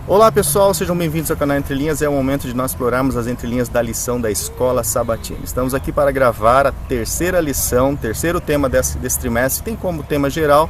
Olá pessoal, sejam bem-vindos ao canal Entre Linhas. É o momento de nós explorarmos as entrelinhas da lição da Escola Sabatina. Estamos aqui para gravar a terceira lição, terceiro tema desse trimestre. Tem como tema geral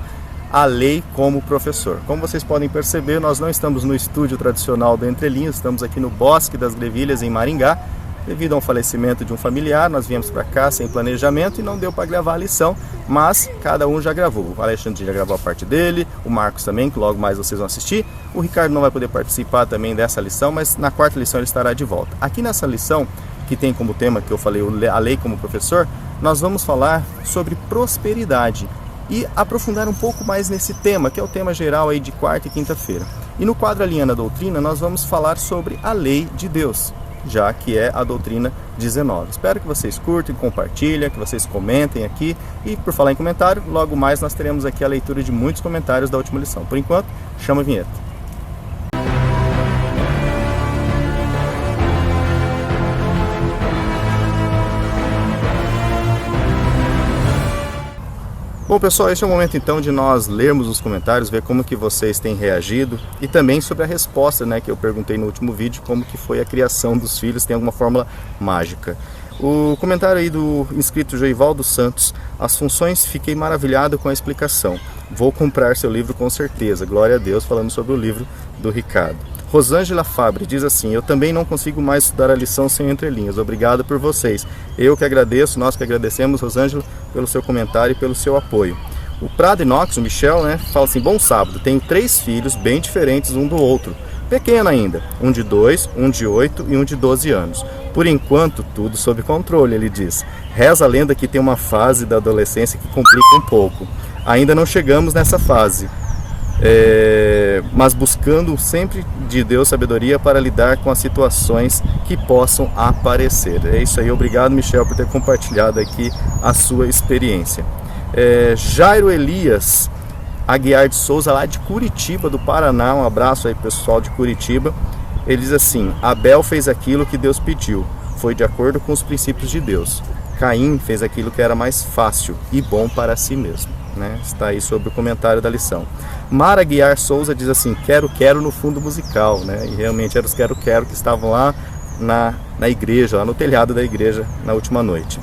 a lei como professor. Como vocês podem perceber, nós não estamos no estúdio tradicional do Entre Linhas, estamos aqui no Bosque das Grevilhas, em Maringá. Devido a um falecimento de um familiar, nós viemos para cá sem planejamento e não deu para gravar a lição, mas cada um já gravou. O Alexandre já gravou a parte dele, o Marcos também, que logo mais vocês vão assistir. O Ricardo não vai poder participar também dessa lição, mas na quarta lição ele estará de volta. Aqui nessa lição, que tem como tema que eu falei, a lei como professor, nós vamos falar sobre prosperidade e aprofundar um pouco mais nesse tema, que é o tema geral aí de quarta e quinta-feira. E no quadro Alinhando a Doutrina, nós vamos falar sobre a lei de Deus, já que é a doutrina 19. Espero que vocês curtem, compartilhem, que vocês comentem aqui. E por falar em comentário, logo mais nós teremos aqui a leitura de muitos comentários da última lição. Por enquanto, chama a vinheta. Bom pessoal, esse é o momento então de nós lermos os comentários, ver como que vocês têm reagido e também sobre a resposta, que eu perguntei no último vídeo, como que foi a criação dos filhos, tem alguma fórmula mágica. O comentário aí do inscrito Joivaldo Santos: as funções, fiquei maravilhado com a explicação, vou comprar seu livro com certeza, glória a Deus, falando sobre o livro do Ricardo. Rosângela Fabre diz assim: eu também não consigo mais estudar a lição sem entrelinhas, obrigado por vocês. Eu que agradeço, nós que agradecemos, Rosângela, pelo seu comentário e pelo seu apoio. O Prado Inox, o Michel, fala assim: bom sábado, tenho 3 filhos bem diferentes um do outro, pequeno ainda, um de 2, um de 8 e um de 12 anos. Por enquanto, tudo sob controle, ele diz. Reza a lenda que tem uma fase da adolescência que complica um pouco. Ainda não chegamos nessa fase. Mas buscando sempre de Deus sabedoria para lidar com as situações que possam aparecer. É isso aí, obrigado Michel por ter compartilhado aqui a sua experiência. Jairo Elias Aguiar de Souza, lá de Curitiba do Paraná, um abraço aí pessoal de Curitiba. Ele diz assim: Abel fez aquilo que Deus pediu, foi de acordo com os princípios de Deus. Caim fez aquilo que era mais fácil e bom para si mesmo. Está aí sobre o comentário da lição. Mara Guiar Souza diz assim: quero no fundo musical, e realmente eram os quero que estavam lá na igreja, lá no telhado da igreja na última noite.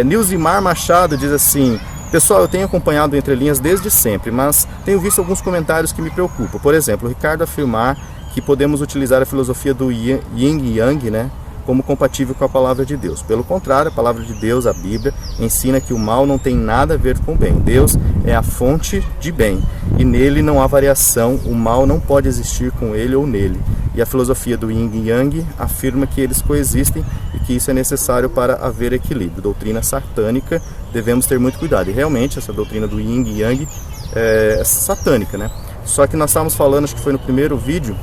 Nilzimar Machado diz assim: pessoal, eu tenho acompanhado Entre Linhas desde sempre, mas tenho visto alguns comentários que me preocupam. Por exemplo, o Ricardo afirmar que podemos utilizar a filosofia do Yin e Yang, como compatível com a palavra de Deus. Pelo contrário, a palavra de Deus, a Bíblia, ensina que o mal não tem nada a ver com o bem. Deus é a fonte de bem e nele não há variação, o mal não pode existir com ele ou nele. E a filosofia do Yin e Yang afirma que eles coexistem e que isso é necessário para haver equilíbrio. Doutrina satânica, devemos ter muito cuidado. E realmente essa doutrina do Yin e Yang é satânica, Só que nós estávamos falando, acho que foi no primeiro vídeo,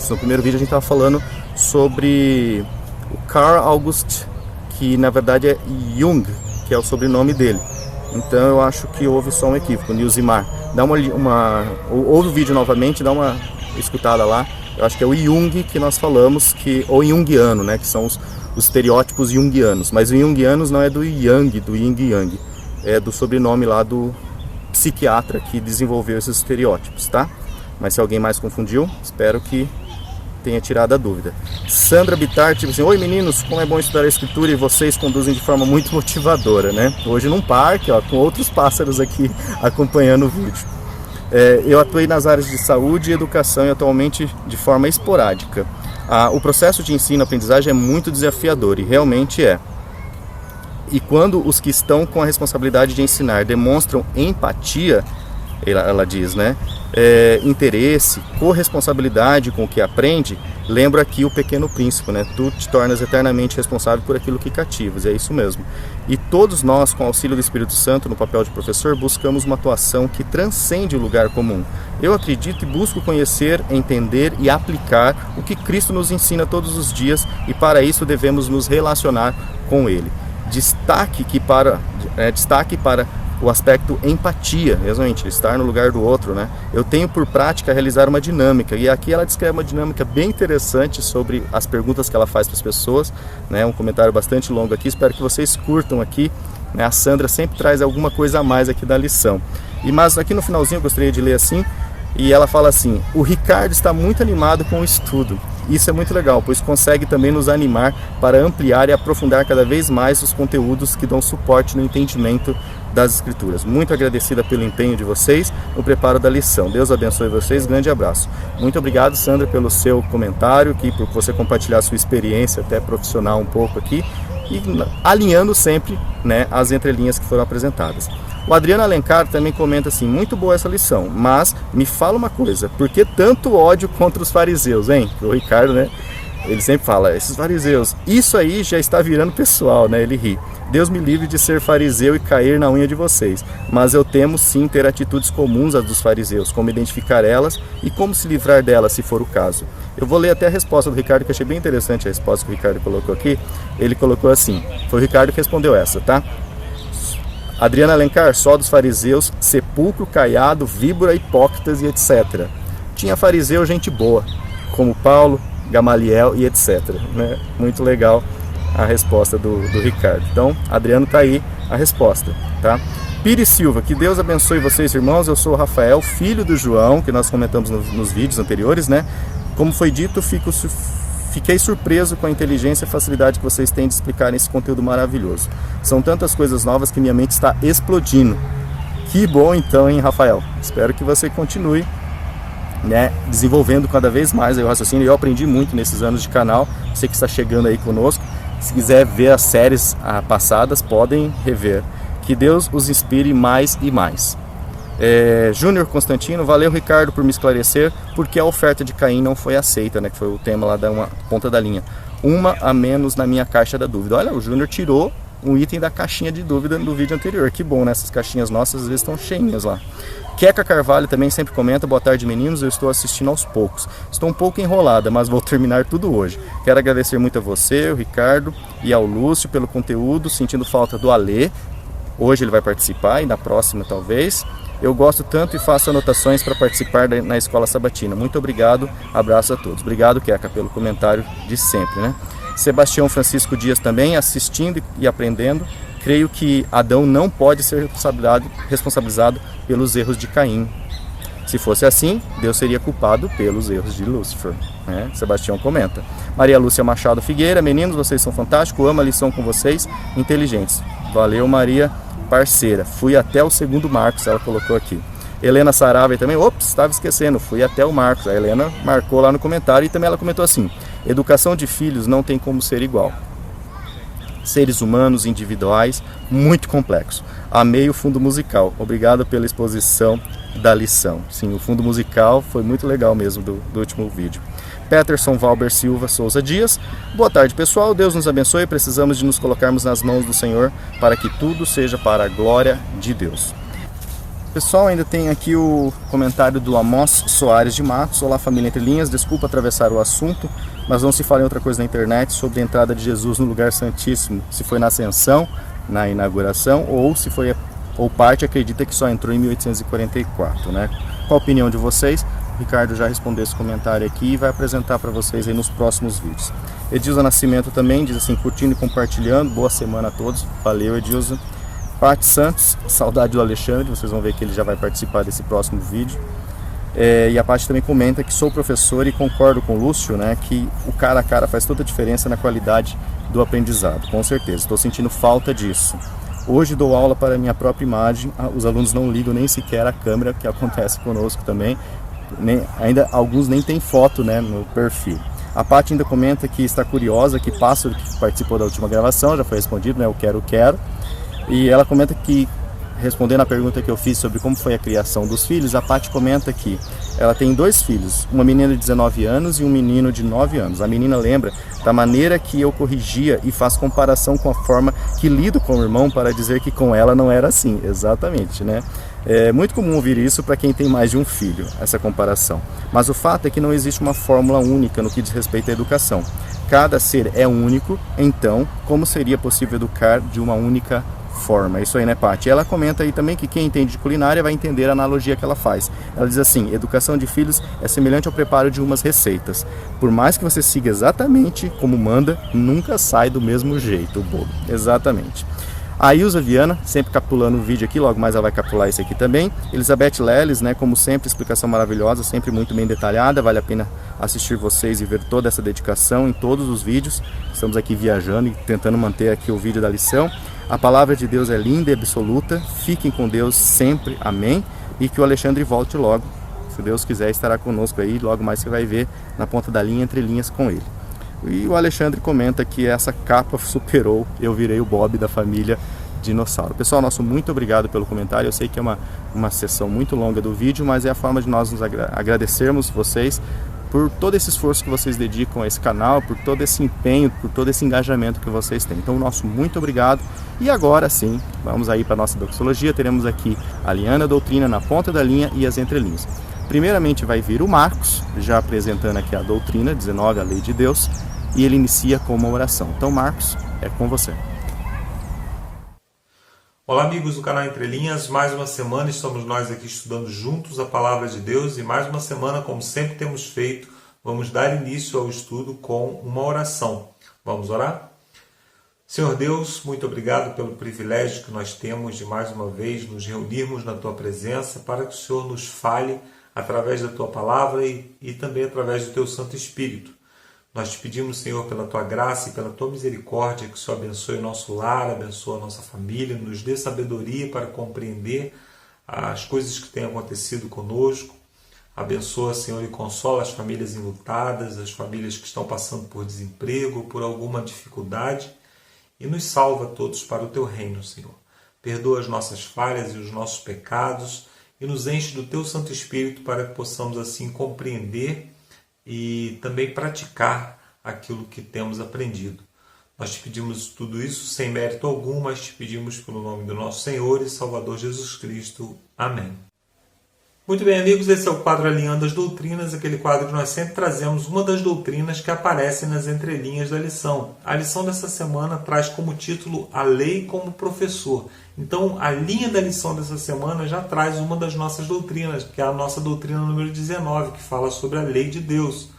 no primeiro vídeo a gente estava falando sobre o Carl August, que na verdade é Jung, que é o sobrenome dele. Então eu acho que houve só um equívoco, Nilzimar. Ouve o vídeo novamente, dá uma escutada lá. Eu acho que é o Jung que nós falamos, ou Jungiano, que são os estereótipos junguianos. Mas o junguianos não é do Yang, do Yin e Yang, é do sobrenome lá do psiquiatra que desenvolveu esses estereótipos, tá? Mas se alguém mais confundiu, espero que tenha tirado a dúvida. Sandra Bittar, tipo assim: oi meninos, como é bom estudar a escritura e vocês conduzem de forma muito motivadora, Hoje num parque, com outros pássaros aqui acompanhando o vídeo. Eu atuei nas áreas de saúde e educação e atualmente de forma esporádica. O processo de ensino-aprendizagem é muito desafiador, e realmente é. E quando os que estão com a responsabilidade de ensinar demonstram empatia, ela diz, interesse, corresponsabilidade com o que aprende, lembro aqui o Pequeno Príncipe, tu te tornas eternamente responsável por aquilo que cativas, é isso mesmo. E todos nós, com o auxílio do Espírito Santo no papel de professor, buscamos uma atuação que transcende o lugar comum. Eu acredito e busco conhecer, entender e aplicar o que Cristo nos ensina todos os dias, e para isso devemos nos relacionar com Ele. Destaque para o aspecto empatia, realmente, estar no lugar do outro, Eu tenho por prática realizar uma dinâmica, e aqui ela descreve uma dinâmica bem interessante sobre as perguntas que ela faz para as pessoas, Um comentário bastante longo aqui, espero que vocês curtam aqui, A Sandra sempre traz alguma coisa a mais aqui da lição. Mas aqui no finalzinho eu gostaria de ler assim: E ela fala assim: o Ricardo está muito animado com o estudo. Isso é muito legal, pois consegue também nos animar para ampliar e aprofundar cada vez mais os conteúdos que dão suporte no entendimento das Escrituras. Muito agradecida pelo empenho de vocês no preparo da lição. Deus abençoe vocês, grande abraço. Muito obrigado, Sandra, pelo seu comentário, aqui, por você compartilhar a sua experiência até profissional um pouco aqui, e alinhando sempre, né, as entrelinhas que foram apresentadas. O Adriano Alencar também comenta assim: muito boa essa lição, mas me fala uma coisa, por que tanto ódio contra os fariseus, hein? O Ricardo, né, ele sempre fala, esses fariseus, isso aí já está virando pessoal, né? Ele ri. Deus me livre de ser fariseu e cair na unha de vocês, mas eu temo sim ter atitudes comuns às dos fariseus, como identificar elas e como se livrar delas, se for o caso. Eu vou ler até a resposta do Ricardo, que eu achei bem interessante a resposta que o Ricardo colocou aqui. Ele colocou assim, foi o Ricardo que respondeu essa, tá? Adriana Alencar, só dos fariseus, sepulcro, caiado, víbora, hipócritas e etc. Tinha fariseu gente boa, como Paulo, Gamaliel e etc. Né? Muito legal a resposta do Ricardo. Então, Adriano, tá aí a resposta, tá? Pires Silva, que Deus abençoe vocês, irmãos. Eu sou o Rafael, filho do João, que nós comentamos nos vídeos anteriores, né? Como foi dito, fiquei surpreso com a inteligência e facilidade que vocês têm de explicar esse conteúdo maravilhoso. São tantas coisas novas que minha mente está explodindo. Que bom então, hein, Rafael? Espero que você continue, né, desenvolvendo cada vez mais o raciocínio. Eu aprendi muito nesses anos de canal. Você que está chegando aí conosco, se quiser ver as séries passadas, podem rever. Que Deus os inspire mais e mais. Júnior Constantino, valeu Ricardo por me esclarecer porque a oferta de Caim não foi aceita, né, que foi o tema lá da ponta da linha. Uma a menos na minha caixa da dúvida. Olha, o Júnior tirou um item da caixinha de dúvida do vídeo anterior. Que bom, né? Essas caixinhas nossas às vezes estão cheinhas lá. Queca Carvalho também sempre comenta: boa tarde meninos, eu estou assistindo aos poucos. Estou um pouco enrolada, mas vou terminar tudo hoje. Quero agradecer muito a você, o Ricardo e ao Lúcio pelo conteúdo, sentindo falta do Alê. Hoje ele vai participar e na próxima talvez. Eu gosto tanto e faço anotações para participar na escola sabatina. Muito obrigado, abraço a todos. Obrigado, Queca, pelo comentário de sempre, né? Sebastião Francisco Dias também, assistindo e aprendendo. Creio que Adão não pode ser responsabilizado pelos erros de Caim. Se fosse assim, Deus seria culpado pelos erros de Lúcifer, né? Sebastião comenta. Maria Lúcia Machado Figueira, meninos, vocês são fantásticos, amo a lição com vocês, inteligentes. Valeu, Maria, parceira. Fui até o segundo Marcos, ela colocou aqui. Helena Sarave também, ops, estava esquecendo, fui até o Marcos. A Helena marcou lá no comentário e também ela comentou assim: educação de filhos não tem como ser igual. Seres humanos, individuais, muito complexo. Amei o fundo musical, obrigado pela exposição da lição. Sim, o fundo musical foi muito legal mesmo do último vídeo. Peterson Valber Silva Souza Dias, boa tarde pessoal, Deus nos abençoe, precisamos de nos colocarmos nas mãos do Senhor para que tudo seja para a glória de Deus. Pessoal, ainda tem aqui o comentário do Amós Soares de Matos. Olá família Entre Linhas, desculpa atravessar o assunto, mas não se fala em outra coisa na internet sobre a entrada de Jesus no lugar santíssimo, se foi na ascensão, na inauguração, ou parte acredita que só entrou em 1844, né? Qual a opinião de vocês? O Ricardo já respondeu esse comentário aqui e vai apresentar para vocês aí nos próximos vídeos. Edilza Nascimento também diz assim: curtindo e compartilhando, boa semana a todos. Valeu, Edilza. Paty Santos, saudade do Alexandre, vocês vão ver que ele já vai participar desse próximo vídeo. E a Paty também comenta que sou professor e concordo com o Lúcio, né, que o cara a cara faz toda a diferença na qualidade do aprendizado, com certeza. Estou sentindo falta disso. Hoje dou aula para minha própria imagem, os alunos não ligam nem sequer a câmera, que acontece conosco também. Ainda alguns nem tem foto, né, no perfil. A Paty ainda comenta que está curiosa, que Pássaro, que participou da última gravação, já foi respondido, né, eu quero. E ela comenta que, respondendo a pergunta que eu fiz sobre como foi a criação dos filhos, a Paty comenta que ela tem 2 filhos, uma menina de 19 anos e um menino de 9 anos. A menina lembra da maneira que eu corrigia e faz comparação com a forma que lido com o irmão para dizer que com ela não era assim. Exatamente, né? É muito comum ouvir isso para quem tem mais de um filho, essa comparação. Mas o fato é que não existe uma fórmula única no que diz respeito à educação. Cada ser é único, então como seria possível educar de uma única forma? Isso aí, né, Paty? Ela comenta aí também que quem entende de culinária vai entender a analogia que ela faz. Ela diz assim: educação de filhos é semelhante ao preparo de umas receitas. Por mais que você siga exatamente como manda, nunca sai do mesmo jeito o bolo. Exatamente. A Ilza Viana, sempre capitulando o vídeo aqui, logo mais ela vai capitular esse aqui também. Elizabeth Leles, né, como sempre, explicação maravilhosa, sempre muito bem detalhada, vale a pena assistir vocês e ver toda essa dedicação em todos os vídeos. Estamos aqui viajando e tentando manter aqui o vídeo da lição. A palavra de Deus é linda e absoluta, fiquem com Deus sempre, amém. E que o Alexandre volte logo, se Deus quiser estará conosco aí, logo mais você vai ver na ponta da linha, entre linhas com ele. E o Alexandre comenta que essa capa superou, eu virei o Bob da família Dinossauro. Pessoal, nosso muito obrigado pelo comentário. Eu sei que é uma sessão muito longa do vídeo, mas é a forma de nós nos agradecermos vocês por todo esse esforço que vocês dedicam a esse canal, por todo esse empenho, por todo esse engajamento que vocês têm. Então, nosso muito obrigado. E agora sim, vamos aí para a nossa doxologia. Teremos aqui a Liana Doutrina na ponta da linha e as entrelinhas. Primeiramente vai vir o Marcos, já apresentando aqui a doutrina 19, a lei de Deus, e ele inicia com uma oração. Então, Marcos, é com você. Olá, amigos do canal Entre Linhas. Mais uma semana estamos nós aqui estudando juntos a Palavra de Deus e mais uma semana, como sempre temos feito, vamos dar início ao estudo com uma oração. Vamos orar? Senhor Deus, muito obrigado pelo privilégio que nós temos de mais uma vez nos reunirmos na Tua presença para que o Senhor nos fale através da Tua Palavra e também através do Teu Santo Espírito. Nós te pedimos, Senhor, pela Tua graça e pela Tua misericórdia, que o Senhor abençoe o nosso lar, abençoe a nossa família, nos dê sabedoria para compreender as coisas que têm acontecido conosco. Abençoa, Senhor, e consola as famílias enlutadas, as famílias que estão passando por desemprego, por alguma dificuldade, e nos salva todos para o Teu reino, Senhor. Perdoa as nossas falhas e os nossos pecados e nos enche do Teu Santo Espírito para que possamos assim compreender e também praticar aquilo que temos aprendido. Nós te pedimos tudo isso sem mérito algum, mas te pedimos pelo nome do nosso Senhor e Salvador Jesus Cristo. Amém. Muito bem, amigos, esse é o quadro Alinhando as Doutrinas, aquele quadro que nós sempre trazemos uma das doutrinas que aparecem nas entrelinhas da lição. A lição dessa semana traz como título A Lei como Professor. Então, a linha da lição dessa semana já traz uma das nossas doutrinas, que é a nossa doutrina número 19, que fala sobre a lei de Deus.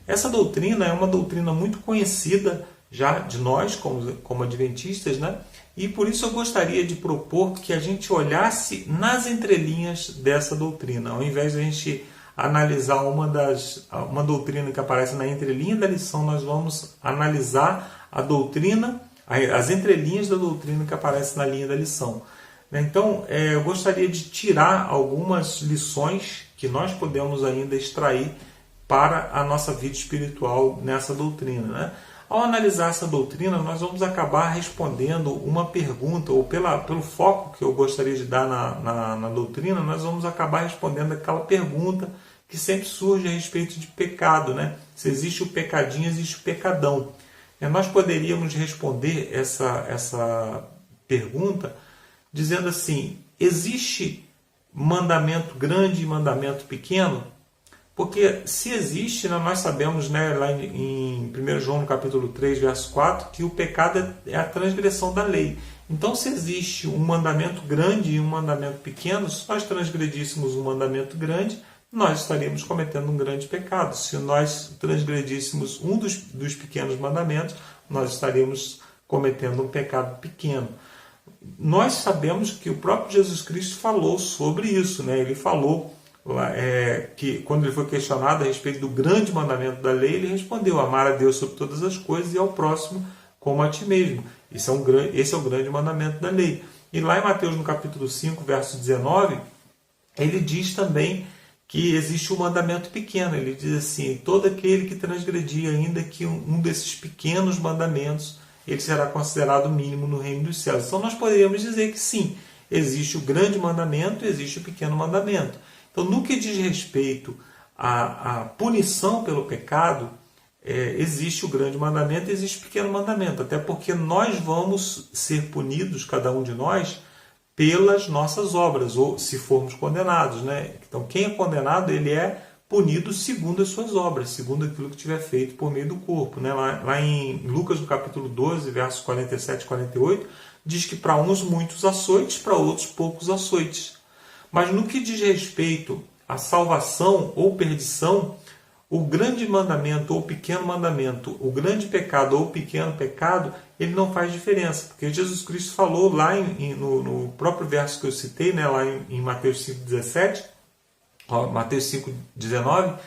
Essa doutrina é uma doutrina muito conhecida já de nós, como adventistas, né? E por isso eu gostaria de propor que a gente olhasse nas entrelinhas dessa doutrina. Ao invés de a gente analisar uma doutrina que aparece na entrelinha da lição, nós vamos analisar a doutrina, as entrelinhas da doutrina que aparece na linha da lição. Então, eu gostaria de tirar algumas lições que nós podemos ainda extrair para a nossa vida espiritual nessa doutrina, né? Ao analisar essa doutrina, nós vamos acabar respondendo uma pergunta, ou pelo foco que eu gostaria de dar na doutrina, nós vamos acabar respondendo aquela pergunta que sempre surge a respeito de pecado, né? Se existe o pecadinho, existe o pecadão. Nós poderíamos responder essa pergunta dizendo assim: existe mandamento grande e mandamento pequeno? Porque se existe, nós sabemos, né, lá em 1 João no capítulo 3, verso 4, que o pecado é a transgressão da lei. Então, se existe um mandamento grande e um mandamento pequeno, se nós transgredíssemos um mandamento grande, nós estaríamos cometendo um grande pecado. Se nós transgredíssemos um dos pequenos mandamentos, nós estaríamos cometendo um pecado pequeno. Nós sabemos que o próprio Jesus Cristo falou sobre isso, né? Ele falou que quando ele foi questionado a respeito do grande mandamento da lei, ele respondeu: amar a Deus sobre todas as coisas e ao próximo como a ti mesmo. Esse é o grande mandamento da lei. E lá em Mateus, no capítulo 5, verso 19, ele diz também que existe um mandamento pequeno. Ele diz assim: todo aquele que transgredir ainda que um desses pequenos mandamentos, ele será considerado mínimo no reino dos céus. Então nós poderíamos dizer que sim, existe o grande mandamento e existe o pequeno mandamento. Então, no que diz respeito à punição pelo pecado, existe o grande mandamento e existe o pequeno mandamento. Até porque nós vamos ser punidos, cada um de nós, pelas nossas obras, ou se formos condenados, né? Então, quem é condenado, ele é punido segundo as suas obras, segundo aquilo que tiver feito por meio do corpo, né? Lá em Lucas, no capítulo 12, versos 47 e 48, diz que para uns muitos açoites, para outros poucos açoites. Mas no que diz respeito à salvação ou perdição, o grande mandamento ou o pequeno mandamento, o grande pecado ou o pequeno pecado, ele não faz diferença, porque Jesus Cristo falou lá no próprio verso que eu citei, né, lá em Mateus 5,17, Mateus 5,19,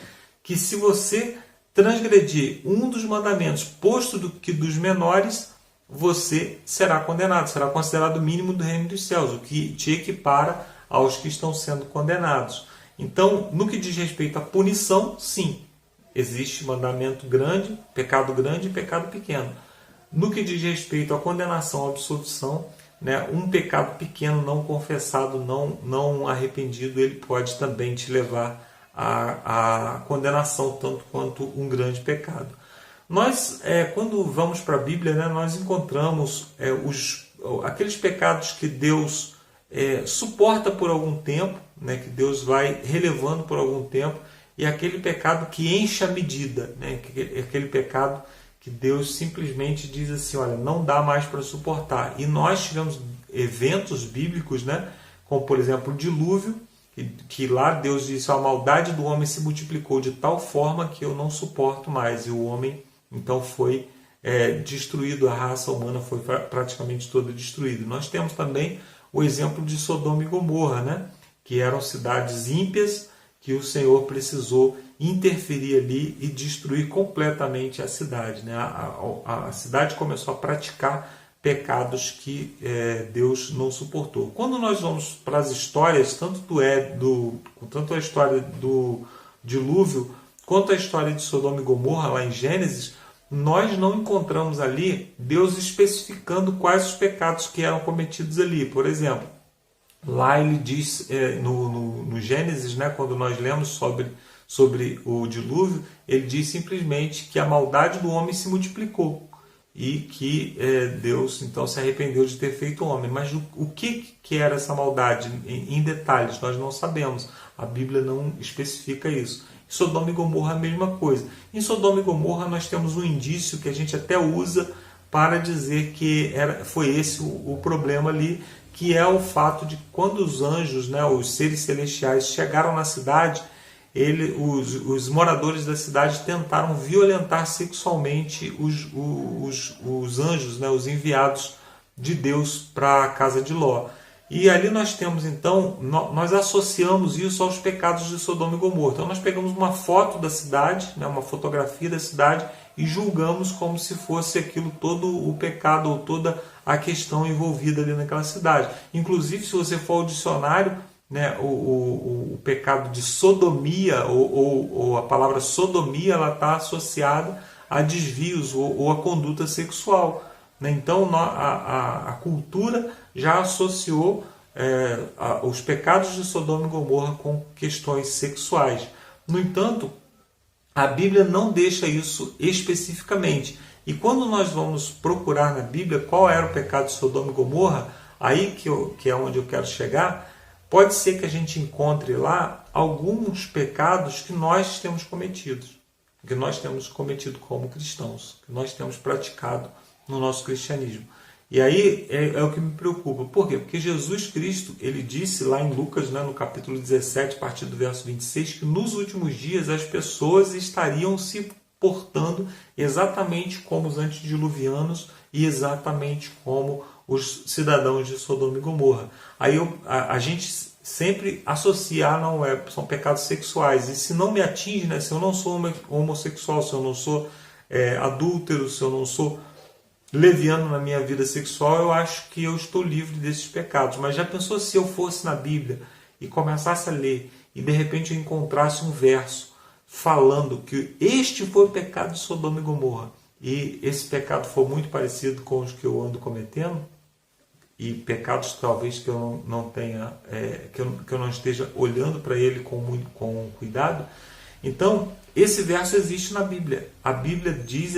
que se você transgredir um dos mandamentos, posto que dos menores, você será condenado, será considerado o mínimo do reino dos céus, o que te equipara aos que estão sendo condenados. Então, no que diz respeito à punição, sim, existe mandamento grande e pecado pequeno. No que diz respeito à condenação, à absolução, né, um pecado pequeno não confessado, não arrependido, ele pode também te levar à condenação, tanto quanto um grande pecado. Nós, quando vamos para a Bíblia, né, nós encontramos aqueles pecados que Deus suporta por algum tempo, né, que Deus vai relevando por algum tempo, e aquele pecado que enche a medida, né, aquele pecado que Deus simplesmente diz assim, olha, não dá mais para suportar. E nós tivemos eventos bíblicos, né, como por exemplo o dilúvio, que lá Deus disse, a maldade do homem se multiplicou de tal forma que eu não suporto mais, e o homem então foi destruído, a raça humana foi praticamente toda destruída. Nós temos também o exemplo de Sodoma e Gomorra, né, que eram cidades ímpias, que o Senhor precisou interferir ali e destruir completamente a cidade, né? A cidade começou a praticar pecados que Deus não suportou. Quando nós vamos para as histórias, tanto a história do dilúvio, quanto a história de Sodoma e Gomorra, lá em Gênesis, nós não encontramos ali Deus especificando quais os pecados que eram cometidos ali. Por exemplo, lá ele diz, no Gênesis, né, quando nós lemos sobre o dilúvio, ele diz simplesmente que a maldade do homem se multiplicou e que Deus então se arrependeu de ter feito o homem. Mas o que era essa maldade em detalhes? Nós não sabemos. A Bíblia não especifica isso. Em Sodoma e Gomorra a mesma coisa. Em Sodoma e Gomorra nós temos um indício que a gente até usa para dizer que foi esse o problema ali, que é o fato de quando os anjos, né, os seres celestiais, chegaram na cidade, os moradores da cidade tentaram violentar sexualmente os anjos, né, os enviados de Deus para a casa de Ló. E ali nós temos, então, nós associamos isso aos pecados de Sodoma e Gomorra. Então nós pegamos uma foto da cidade, né, uma fotografia da cidade, e julgamos como se fosse aquilo todo o pecado ou toda a questão envolvida ali naquela cidade. Inclusive, se você for ao dicionário, né, o pecado de sodomia, ou a palavra sodomia, ela está associada a desvios ou a conduta sexual. Né? Então, a cultura já associou os pecados de Sodoma e Gomorra com questões sexuais. No entanto, a Bíblia não deixa isso especificamente. E quando nós vamos procurar na Bíblia qual era o pecado de Sodoma e Gomorra, aí que é onde eu quero chegar, pode ser que a gente encontre lá alguns pecados que nós temos cometido como cristãos, que nós temos praticado no nosso cristianismo. E aí é o que me preocupa. Por quê? Porque Jesus Cristo, ele disse lá em Lucas, né, no capítulo 17, a partir do verso 26, que nos últimos dias as pessoas estariam se portando exatamente como os antediluvianos e exatamente como os cidadãos de Sodoma e Gomorra. Aí a gente sempre associa, são pecados sexuais. E se não me atinge, né, se eu não sou homossexual, se eu não sou adúltero, se eu não sou leviano na minha vida sexual, eu acho que eu estou livre desses pecados. Mas já pensou se eu fosse na Bíblia e começasse a ler e de repente eu encontrasse um verso falando que este foi o pecado de Sodoma e Gomorra, e esse pecado for muito parecido com os que eu ando cometendo, e pecados talvez que eu não tenha, que eu não esteja olhando para ele com cuidado. Então, esse verso existe na Bíblia. A Bíblia diz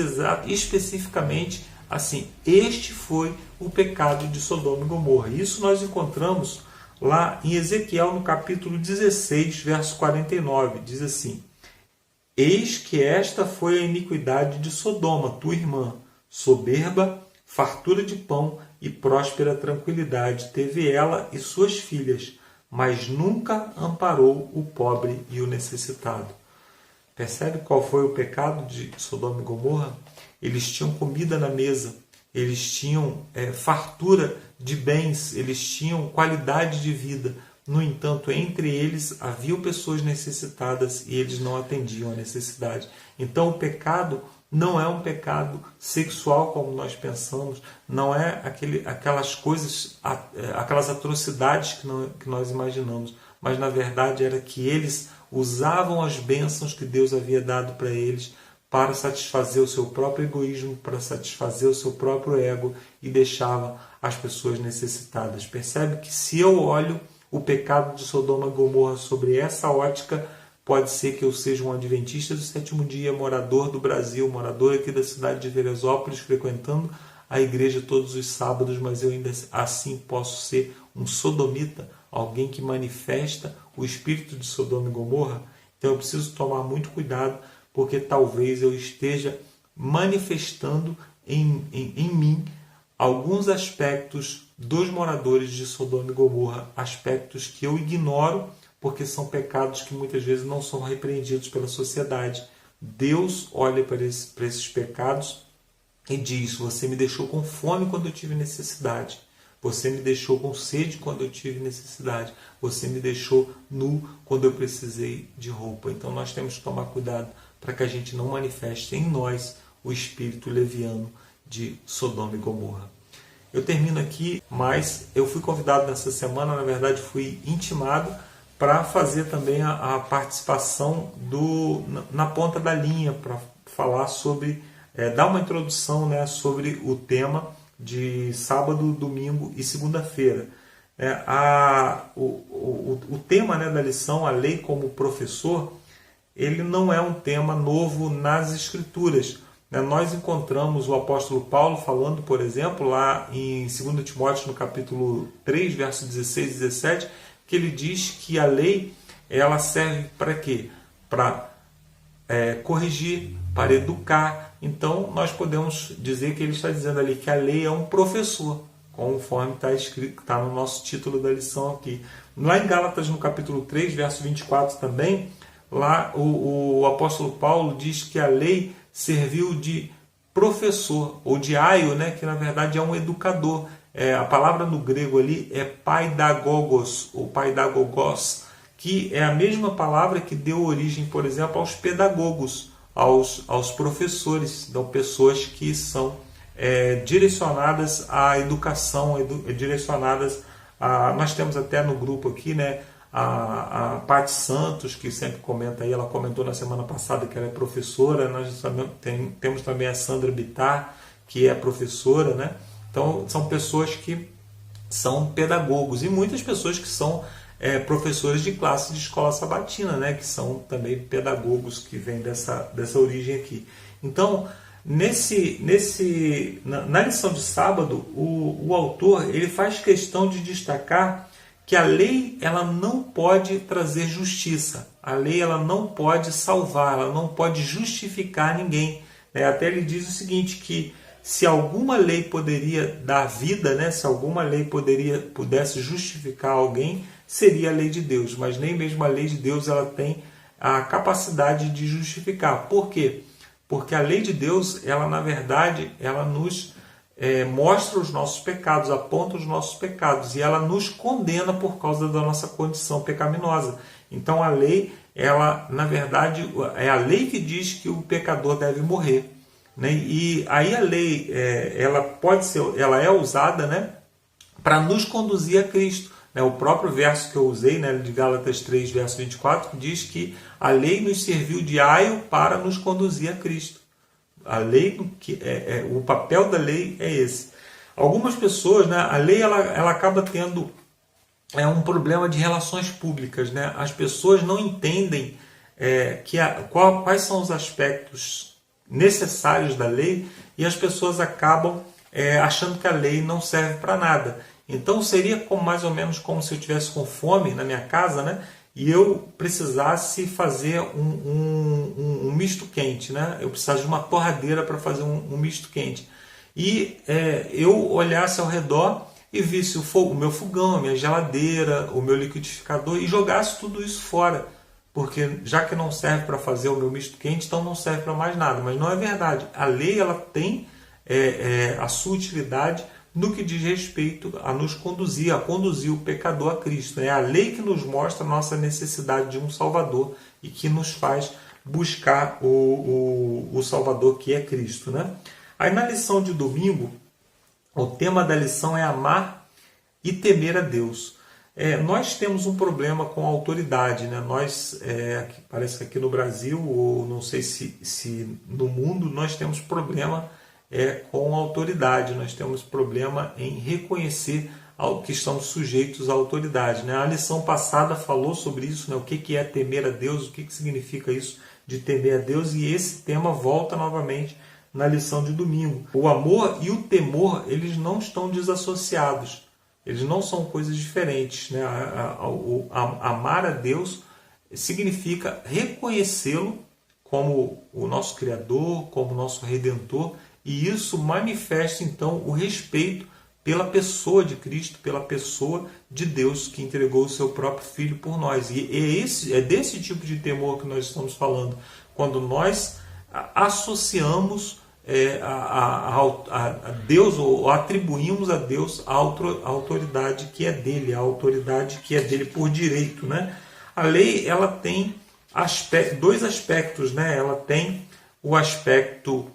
especificamente assim: este foi o pecado de Sodoma e Gomorra. Isso nós encontramos lá em Ezequiel, no capítulo 16, verso 49. Diz assim: eis que esta foi a iniquidade de Sodoma, tua irmã, soberba, fartura de pão e próspera tranquilidade teve ela e suas filhas, mas nunca amparou o pobre e o necessitado. Percebe qual foi o pecado de Sodoma e Gomorra? Eles tinham comida na mesa, eles tinham fartura de bens, eles tinham qualidade de vida. No entanto, entre eles haviam pessoas necessitadas e eles não atendiam a necessidade. Então, o pecado não é um pecado sexual como nós pensamos, não é aquelas coisas, aquelas atrocidades que nós imaginamos, mas na verdade era que eles usavam as bênçãos que Deus havia dado para eles para satisfazer o seu próprio egoísmo, para satisfazer o seu próprio ego e deixavam as pessoas necessitadas. Percebe que se eu olho o pecado de Sodoma e Gomorra sobre essa ótica, pode ser que eu seja um adventista do sétimo dia, morador do Brasil, morador aqui da cidade de Veresópolis, frequentando a igreja todos os sábados, mas eu ainda assim posso ser um sodomita, alguém que manifesta o espírito de Sodoma e Gomorra. Então eu preciso tomar muito cuidado, porque talvez eu esteja manifestando em mim alguns aspectos dos moradores de Sodoma e Gomorra, aspectos que eu ignoro, porque são pecados que muitas vezes não são repreendidos pela sociedade. Deus olha para esses pecados e diz: você me deixou com fome quando eu tive necessidade, você me deixou com sede quando eu tive necessidade, você me deixou nu quando eu precisei de roupa. Então nós temos que tomar cuidado para que a gente não manifeste em nós o espírito leviano de Sodoma e Gomorra. Eu termino aqui, mas eu fui convidado nessa semana, na verdade fui intimado para fazer também a participação na ponta da linha, para falar sobre, dar uma introdução, né, sobre o tema de sábado, domingo e segunda-feira. O tema, né, da lição, a lei como professor, ele não é um tema novo nas Escrituras. Nós encontramos o apóstolo Paulo falando, por exemplo, lá em 2 Timóteo, no capítulo 3, versos 16 e 17, que ele diz que a lei ela serve para quê? Para corrigir, para educar. Então, nós podemos dizer que ele está dizendo ali que a lei é um professor, conforme está escrito, está no nosso título da lição aqui. Lá em Gálatas, no capítulo 3, verso 24 também, lá o apóstolo Paulo diz que a lei serviu de professor, ou de aio, né, que na verdade é um educador. A palavra no grego ali é paidagogos, ou paidagogos, que é a mesma palavra que deu origem, por exemplo, aos pedagogos, aos professores, então pessoas que são direcionadas à educação, direcionadas a... Nós temos até no grupo aqui, né, a Paty Santos, que sempre comenta aí, ela comentou na semana passada que ela é professora. Nós temos também a Sandra Bittar, que é professora, né? Então, são pessoas que são pedagogos e muitas pessoas que são professores de classe de escola sabatina, né? Que são também pedagogos que vêm dessa origem aqui. Então, na lição de sábado, o autor ele faz questão de destacar que a lei ela não pode trazer justiça, a lei ela não pode salvar, ela não pode justificar ninguém. Até ele diz o seguinte, que se alguma lei poderia dar vida, né, se alguma lei pudesse justificar alguém, seria a lei de Deus, mas nem mesmo a lei de Deus ela tem a capacidade de justificar. Por quê? Porque a lei de Deus, ela na verdade, ela nos mostra os nossos pecados, aponta os nossos pecados e ela nos condena por causa da nossa condição pecaminosa. Então a lei, ela na verdade é a lei que diz que o pecador deve morrer, né? E aí a lei ela é usada, né, para nos conduzir a Cristo, né? O próprio verso que eu usei, né, de Gálatas 3, verso 24, diz que a lei nos serviu de aio para nos conduzir a Cristo. A lei, o papel da lei é esse. Algumas pessoas, né, a lei ela acaba tendo um problema de relações públicas, né? As pessoas não entendem quais são os aspectos necessários da lei e as pessoas acabam achando que a lei não serve para nada. Então seria mais ou menos como se eu estivesse com fome na minha casa, né? E eu precisasse fazer um misto quente, né? Eu precisasse de uma torradeira para fazer um misto quente. E eu olhasse ao redor e visse o meu fogão, a minha geladeira, o meu liquidificador e jogasse tudo isso fora. porque já que não serve para fazer o meu misto quente, então não serve para mais nada. Mas não é verdade. A lei ela tem a sua utilidade no que diz respeito a nos conduzir, a conduzir o pecador a Cristo. É a lei que nos mostra a nossa necessidade de um Salvador e que nos faz buscar o Salvador que é Cristo, né? Aí na lição de domingo, o tema da lição é amar e temer a Deus. Nós temos um problema com a autoridade, né? Nós, parece que aqui no Brasil, ou não sei se no mundo, nós temos problema com a autoridade, nós temos problema em reconhecer que estamos sujeitos à autoridade, né? A lição passada falou sobre isso, né? O que é temer a Deus, o que significa isso de temer a Deus, e esse tema volta novamente na lição de domingo. O amor e o temor, eles não estão desassociados, eles não são coisas diferentes, né? Amar a Deus significa reconhecê-lo como o nosso Criador, como o nosso Redentor, e isso manifesta então o respeito pela pessoa de Cristo, pela pessoa de Deus que entregou o seu próprio Filho por nós. E é desse tipo de temor que nós estamos falando, quando nós associamos a Deus, ou atribuímos a Deus a autoridade que é dele, a autoridade que é dele por direito, né? A lei ela tem dois aspectos, né? Ela tem o aspecto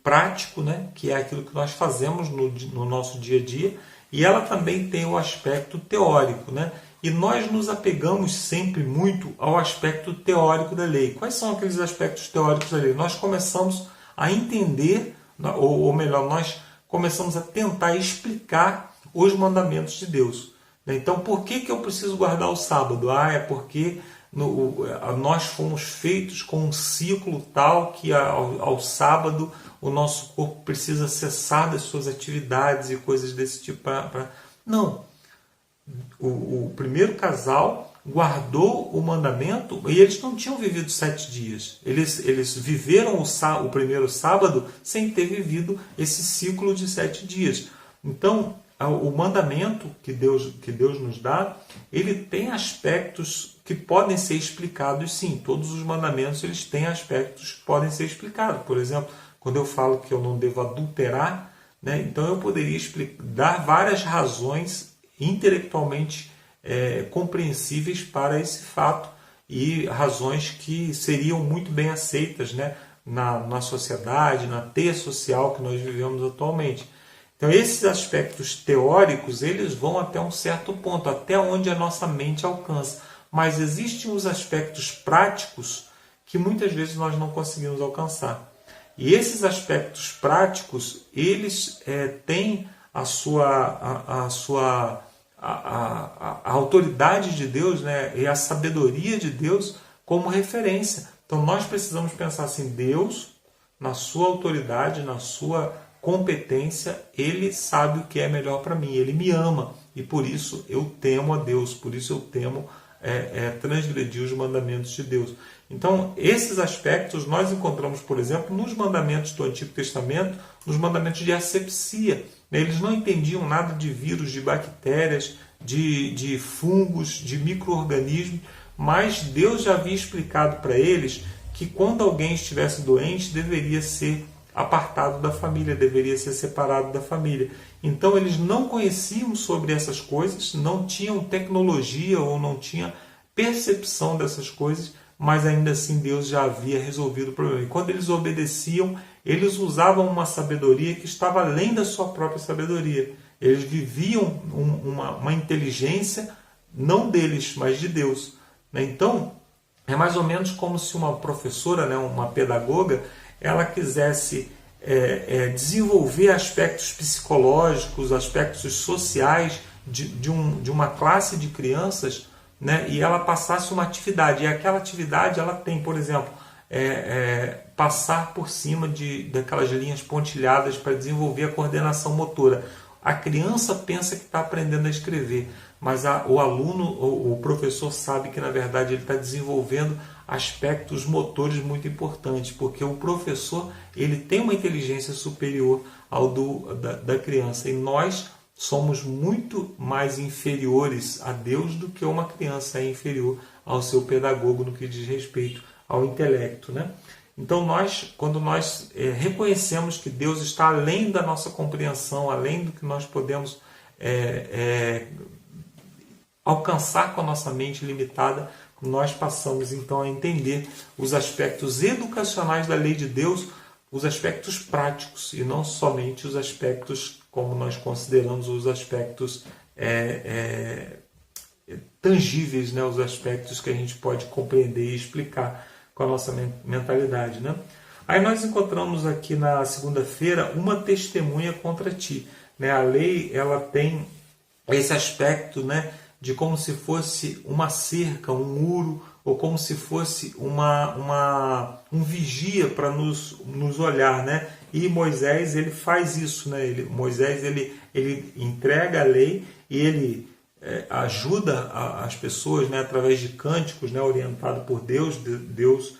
prático, né? Que é aquilo que nós fazemos no nosso dia a dia, e ela também tem o aspecto teórico, né? E nós nos apegamos sempre muito ao aspecto teórico da lei. Quais são aqueles aspectos teóricos da lei? Nós começamos a entender, ou melhor, nós começamos a tentar explicar os mandamentos de Deus. Então, por que eu preciso guardar o sábado? É porque nós fomos feitos com um ciclo tal que ao sábado o nosso corpo precisa cessar das suas atividades e coisas desse tipo. Não. O primeiro casal guardou o mandamento e eles não tinham vivido 7 dias. Eles viveram o primeiro sábado sem ter vivido esse ciclo de 7 dias. Então, o mandamento que Deus nos dá, ele tem aspectos que podem ser explicados, sim. Todos os mandamentos eles têm aspectos que podem ser explicados. Por exemplo, quando eu falo que eu não devo adulterar, né, então eu poderia dar várias razões intelectualmente compreensíveis para esse fato, e razões que seriam muito bem aceitas, né, na sociedade, na teia social que nós vivemos atualmente. Então esses aspectos teóricos eles vão até um certo ponto, até onde a nossa mente alcança, mas existem os aspectos práticos que muitas vezes nós não conseguimos alcançar. E esses aspectos práticos eles têm a autoridade de Deus, né, e a sabedoria de Deus como referência. Então nós precisamos pensar assim: Deus, na sua autoridade, na sua competência, Ele sabe o que é melhor para mim, Ele me ama, e por isso eu temo a Deus, por isso eu temo transgredir os mandamentos de Deus. Então esses aspectos nós encontramos, por exemplo, nos mandamentos do Antigo Testamento, nos mandamentos de asepsia. Eles não entendiam nada de vírus, de bactérias, de fungos, de micro-organismos, mas Deus já havia explicado para eles que quando alguém estivesse doente, deveria ser apartado da família, deveria ser separado da família. Então eles não conheciam sobre essas coisas, não tinham tecnologia ou não tinham percepção dessas coisas, mas ainda assim Deus já havia resolvido o problema. E quando eles obedeciam, eles usavam uma sabedoria que estava além da sua própria sabedoria. Eles viviam uma inteligência, não deles, mas de Deus. Então, é mais ou menos como se uma professora, né, uma pedagoga, ela quisesse desenvolver aspectos psicológicos, aspectos sociais de uma classe de crianças, né, e ela passasse uma atividade. E aquela atividade ela tem, por exemplo, passar por cima daquelas linhas pontilhadas para desenvolver a coordenação motora. A criança pensa que está aprendendo a escrever, mas o aluno, o professor sabe que na verdade ele está desenvolvendo aspectos motores muito importantes, porque o professor ele tem uma inteligência superior ao da criança, e nós somos muito mais inferiores a Deus do que uma criança é inferior ao seu pedagogo no que diz respeito ao intelecto, né? Então, quando nós reconhecemos que Deus está além da nossa compreensão, além do que nós podemos alcançar com a nossa mente limitada, nós passamos então a entender os aspectos educacionais da lei de Deus, os aspectos práticos, e não somente os aspectos, como nós consideramos, os aspectos tangíveis, né? Os aspectos que a gente pode compreender e explicar com a nossa mentalidade, né? Aí nós encontramos aqui na segunda-feira uma testemunha contra ti, né? A lei, ela tem esse aspecto, né, de como se fosse uma cerca, um muro, ou como se fosse um vigia para nos olhar, né? E Moisés, ele faz isso, né? Moisés ele entrega a lei e ele ajuda as pessoas, né, através de cânticos, né, orientado por Deus. Deus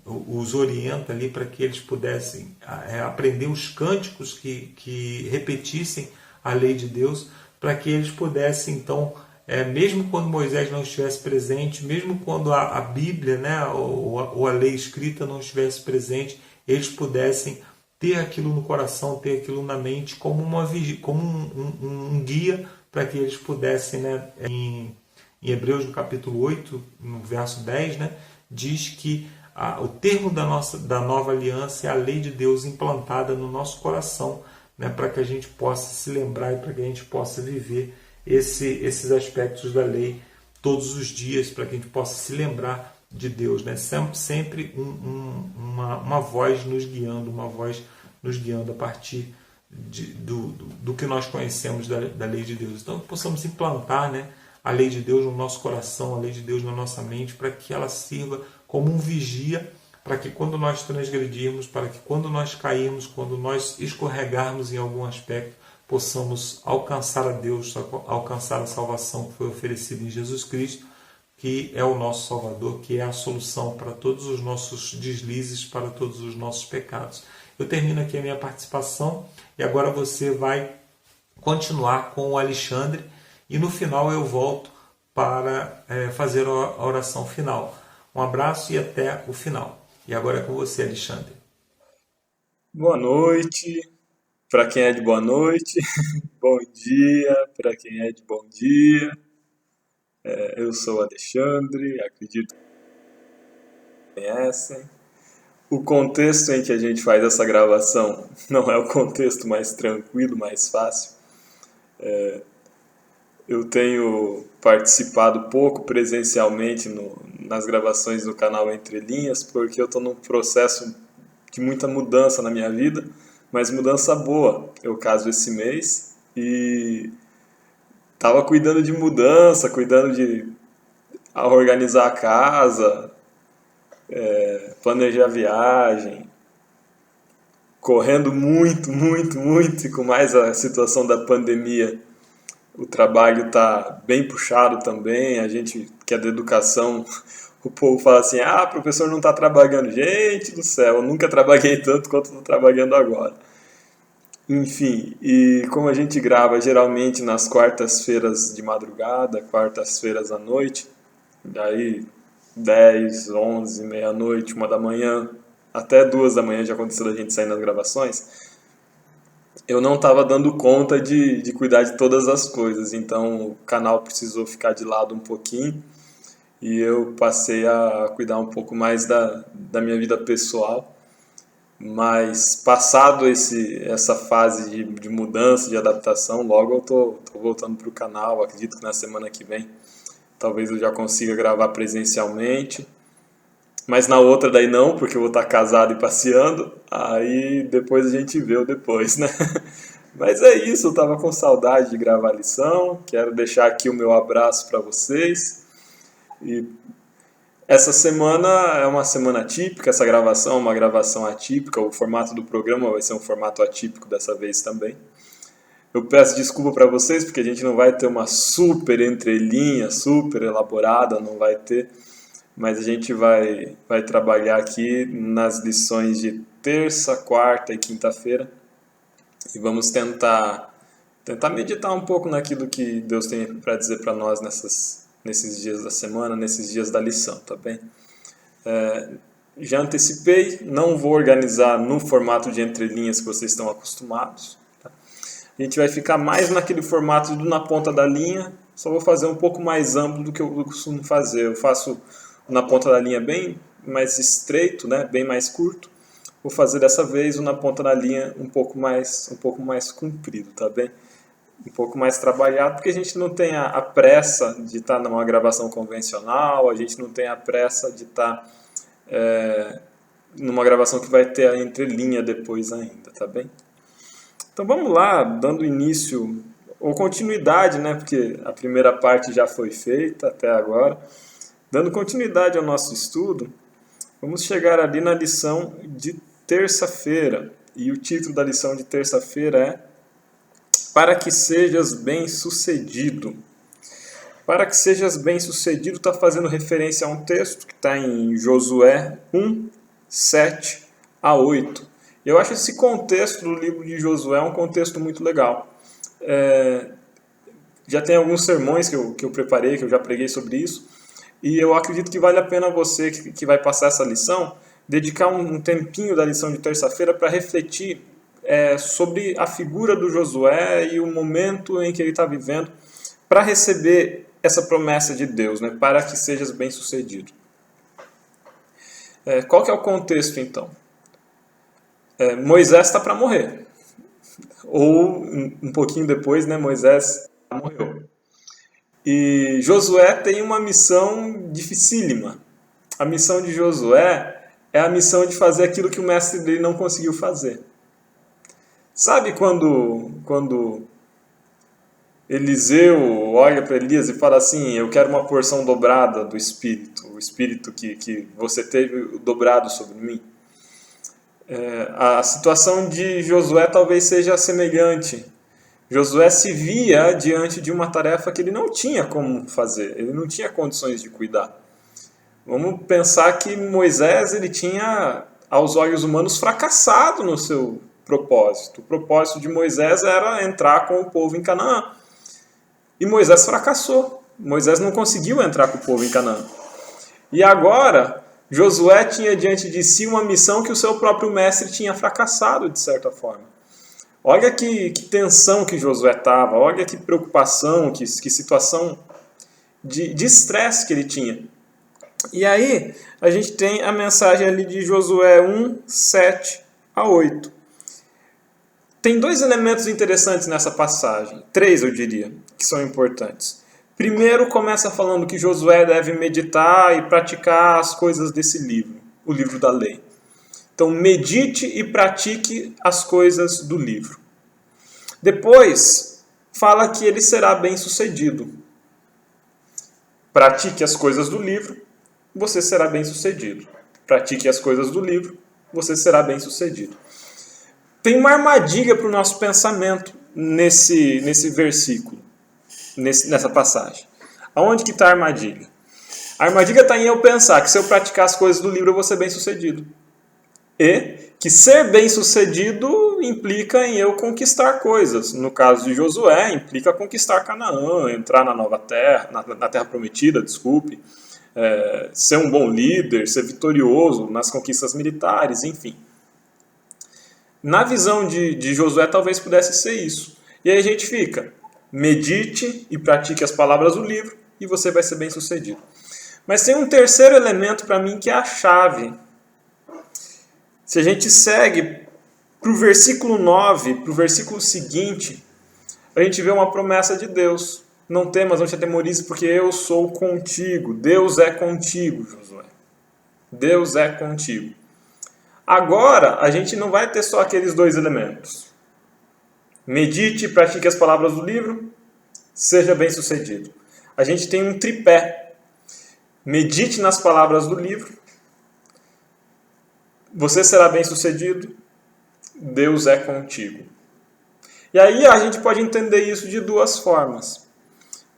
os orienta ali para que eles pudessem aprender os cânticos que repetissem a lei de Deus, para que eles pudessem, então, mesmo quando Moisés não estivesse presente, mesmo quando a Bíblia, né, ou a lei escrita não estivesse presente, eles pudessem ter aquilo no coração, ter aquilo na mente, como um guia, para que eles pudessem, né, em Hebreus, no capítulo 8, no verso 10, né, diz que o termo da nova aliança é a lei de Deus implantada no nosso coração, né, para que a gente possa se lembrar e para que a gente possa viver esses aspectos da lei todos os dias, para que a gente possa se lembrar de Deus, né? Sempre uma voz nos guiando, a partir do que nós conhecemos da lei de Deus. Então, que possamos implantar, né, a lei de Deus no nosso coração, a lei de Deus na nossa mente, para que ela sirva como um vigia, para que quando nós transgredirmos, para que quando nós cairmos, quando nós escorregarmos em algum aspecto, possamos alcançar a Deus, alcançar a salvação que foi oferecida em Jesus Cristo, que é o nosso Salvador, que é a solução para todos os nossos deslizes, para todos os nossos pecados. Eu termino aqui a minha participação e agora você vai continuar com o Alexandre e no final eu volto para fazer a oração final. Um abraço e até o final. E agora é com você, Alexandre. Boa noite, para quem é de boa noite, bom dia, para quem é de bom dia. Eu sou o Alexandre, acredito que conhecem. O contexto em que a gente faz essa gravação não é o contexto mais tranquilo, mais fácil. Eu tenho participado pouco presencialmente nas gravações do canal Entre Linhas, porque eu estou num processo de muita mudança na minha vida, mas mudança boa. Eu caso esse mês e estava cuidando de mudança, cuidando de organizar a casa, planejar a viagem, correndo muito, e com mais a situação da pandemia, o trabalho está bem puxado também. A gente que é da educação, o povo fala assim, professor não está trabalhando. Gente do céu, eu nunca trabalhei tanto quanto estou trabalhando agora. Enfim, e como a gente grava geralmente nas quartas-feiras de madrugada, quartas-feiras à noite, daí 10, 11, meia-noite, 1 da manhã, até 2 da manhã já aconteceu a gente sair nas gravações, eu não estava dando conta de cuidar de todas as coisas, então o canal precisou ficar de lado um pouquinho e eu passei a cuidar um pouco mais da minha vida pessoal. Mas passado essa fase de mudança, de adaptação, logo eu tô voltando para o canal. Acredito que na semana que vem talvez eu já consiga gravar presencialmente, mas na outra daí não, porque eu vou estar casado e passeando, aí depois a gente vê o depois, né? Mas é isso, eu estava com saudade de gravar a lição, quero deixar aqui o meu abraço para vocês. E essa semana é uma semana atípica, essa gravação é uma gravação atípica, o formato do programa vai ser um formato atípico dessa vez também. Eu peço desculpa para vocês, porque a gente não vai ter uma super entrelinha, super elaborada, não vai ter, mas a gente vai trabalhar aqui nas lições de terça, quarta e quinta-feira e vamos tentar tentar meditar um pouco naquilo que Deus tem para dizer para nós nesses dias da semana, nesses dias da lição, tá bem? Já antecipei, não vou organizar no formato de entrelinhas que vocês estão acostumados. Tá? A gente vai ficar mais naquele formato do na ponta da linha, só vou fazer um pouco mais amplo do que eu costumo fazer. Eu faço na ponta da linha bem mais estreito, né? Bem mais curto. Vou fazer dessa vez o na ponta da linha um pouco mais comprido, tá bem? Um pouco mais trabalhado, porque a gente não tem a pressa de estar numa gravação convencional, a gente não tem a pressa de estar numa gravação que vai ter a entrelinha depois ainda, tá bem? Então vamos lá, dando início, ou continuidade, né? Porque a primeira parte já foi feita até agora. Dando continuidade ao nosso estudo, vamos chegar ali na lição de terça-feira. E o título da lição de terça-feira é Para que sejas bem-sucedido. Para que sejas bem-sucedido está fazendo referência a um texto que está em Josué 1, 7 a 8. Eu acho esse contexto do livro de Josué um contexto muito legal. Já tem alguns sermões que eu preparei, que eu já preguei sobre isso, e eu acredito que vale a pena você que vai passar essa lição, dedicar um tempinho da lição de terça-feira para refletir sobre a figura do Josué e o momento em que ele está vivendo para receber essa promessa de Deus, né? Para que sejas bem-sucedido. Qual que é o contexto, então? Moisés está para morrer. Ou, um pouquinho depois, né, Moisés morreu. E Josué tem uma missão dificílima. A missão de Josué é a missão de fazer aquilo que o mestre dele não conseguiu fazer. Sabe quando Eliseu olha para Elias e fala assim, eu quero uma porção dobrada do Espírito, o Espírito que você teve dobrado sobre mim? A situação de Josué talvez seja semelhante. Josué se via diante de uma tarefa que ele não tinha como fazer, ele não tinha condições de cuidar. Vamos pensar que Moisés ele tinha, aos olhos humanos, fracassado no seu propósito. O propósito de Moisés era entrar com o povo em Canaã. E Moisés fracassou. Moisés não conseguiu entrar com o povo em Canaã. E agora, Josué tinha diante de si uma missão que o seu próprio mestre tinha fracassado, de certa forma. Olha que tensão que Josué estava, olha que preocupação, que situação de estresse que ele tinha. E aí, a gente tem a mensagem ali de Josué 1, 7 a 8. Tem dois elementos interessantes nessa passagem, três eu diria, que são importantes. Primeiro, começa falando que Josué deve meditar e praticar as coisas desse livro, o livro da lei. Então, medite e pratique as coisas do livro. Depois, fala que ele será bem-sucedido. Pratique as coisas do livro, você será bem-sucedido. Pratique as coisas do livro, você será bem-sucedido. Tem uma armadilha para o nosso pensamento nesse versículo, nessa passagem. Aonde que está a armadilha? A armadilha está em eu pensar que se eu praticar as coisas do livro eu vou ser bem-sucedido. E que ser bem-sucedido implica em eu conquistar coisas. No caso de Josué, implica conquistar Canaã, entrar na nova terra, na terra prometida, ser um bom líder, ser vitorioso nas conquistas militares, enfim. Na visão de Josué, talvez pudesse ser isso. E aí a gente fica, medite e pratique as palavras do livro e você vai ser bem-sucedido. Mas tem um terceiro elemento para mim que é a chave. Se a gente segue para o versículo 9, para o versículo seguinte, a gente vê uma promessa de Deus. Não temas, não te atemorize, porque eu sou contigo. Deus é contigo, Josué. Deus é contigo. Agora, a gente não vai ter só aqueles dois elementos. Medite e pratique as palavras do livro, seja bem-sucedido. A gente tem um tripé. Medite nas palavras do livro, você será bem-sucedido, Deus é contigo. E aí a gente pode entender isso de duas formas.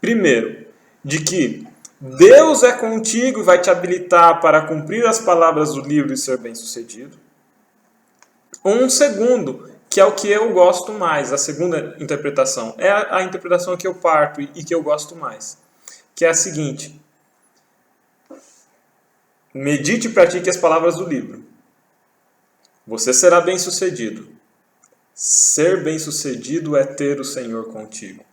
Primeiro, de que Deus é contigo e vai te habilitar para cumprir as palavras do livro e ser bem-sucedido. Um segundo, que é o que eu gosto mais. A segunda interpretação é a interpretação que eu parto e que eu gosto mais, que é a seguinte: medite e pratique as palavras do livro. Você será bem-sucedido. Ser bem-sucedido é ter o Senhor contigo.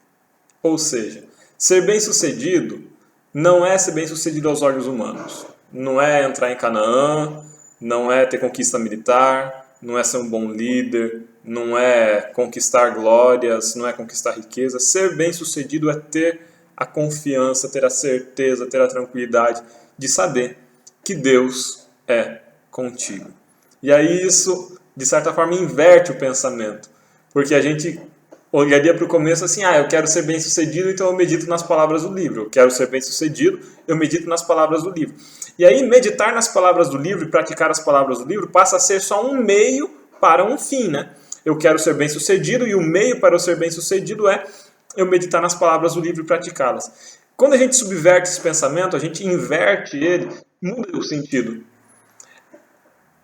Ou seja, ser bem-sucedido não é ser bem-sucedido aos olhos humanos. Não é entrar em Canaã, não é ter conquista militar, não é ser um bom líder, não é conquistar glórias, não é conquistar riqueza. Ser bem-sucedido é ter a confiança, ter a certeza, ter a tranquilidade de saber que Deus é contigo. E aí isso, de certa forma, inverte o pensamento. Porque a gente olharia para o começo assim, eu quero ser bem-sucedido, então eu medito nas palavras do livro. Eu quero ser bem-sucedido, eu medito nas palavras do livro. E aí meditar nas palavras do livro e praticar as palavras do livro passa a ser só um meio para um fim, né? Eu quero ser bem-sucedido e o meio para eu ser bem-sucedido é eu meditar nas palavras do livro e praticá-las. Quando a gente subverte esse pensamento, a gente inverte ele, muda o sentido.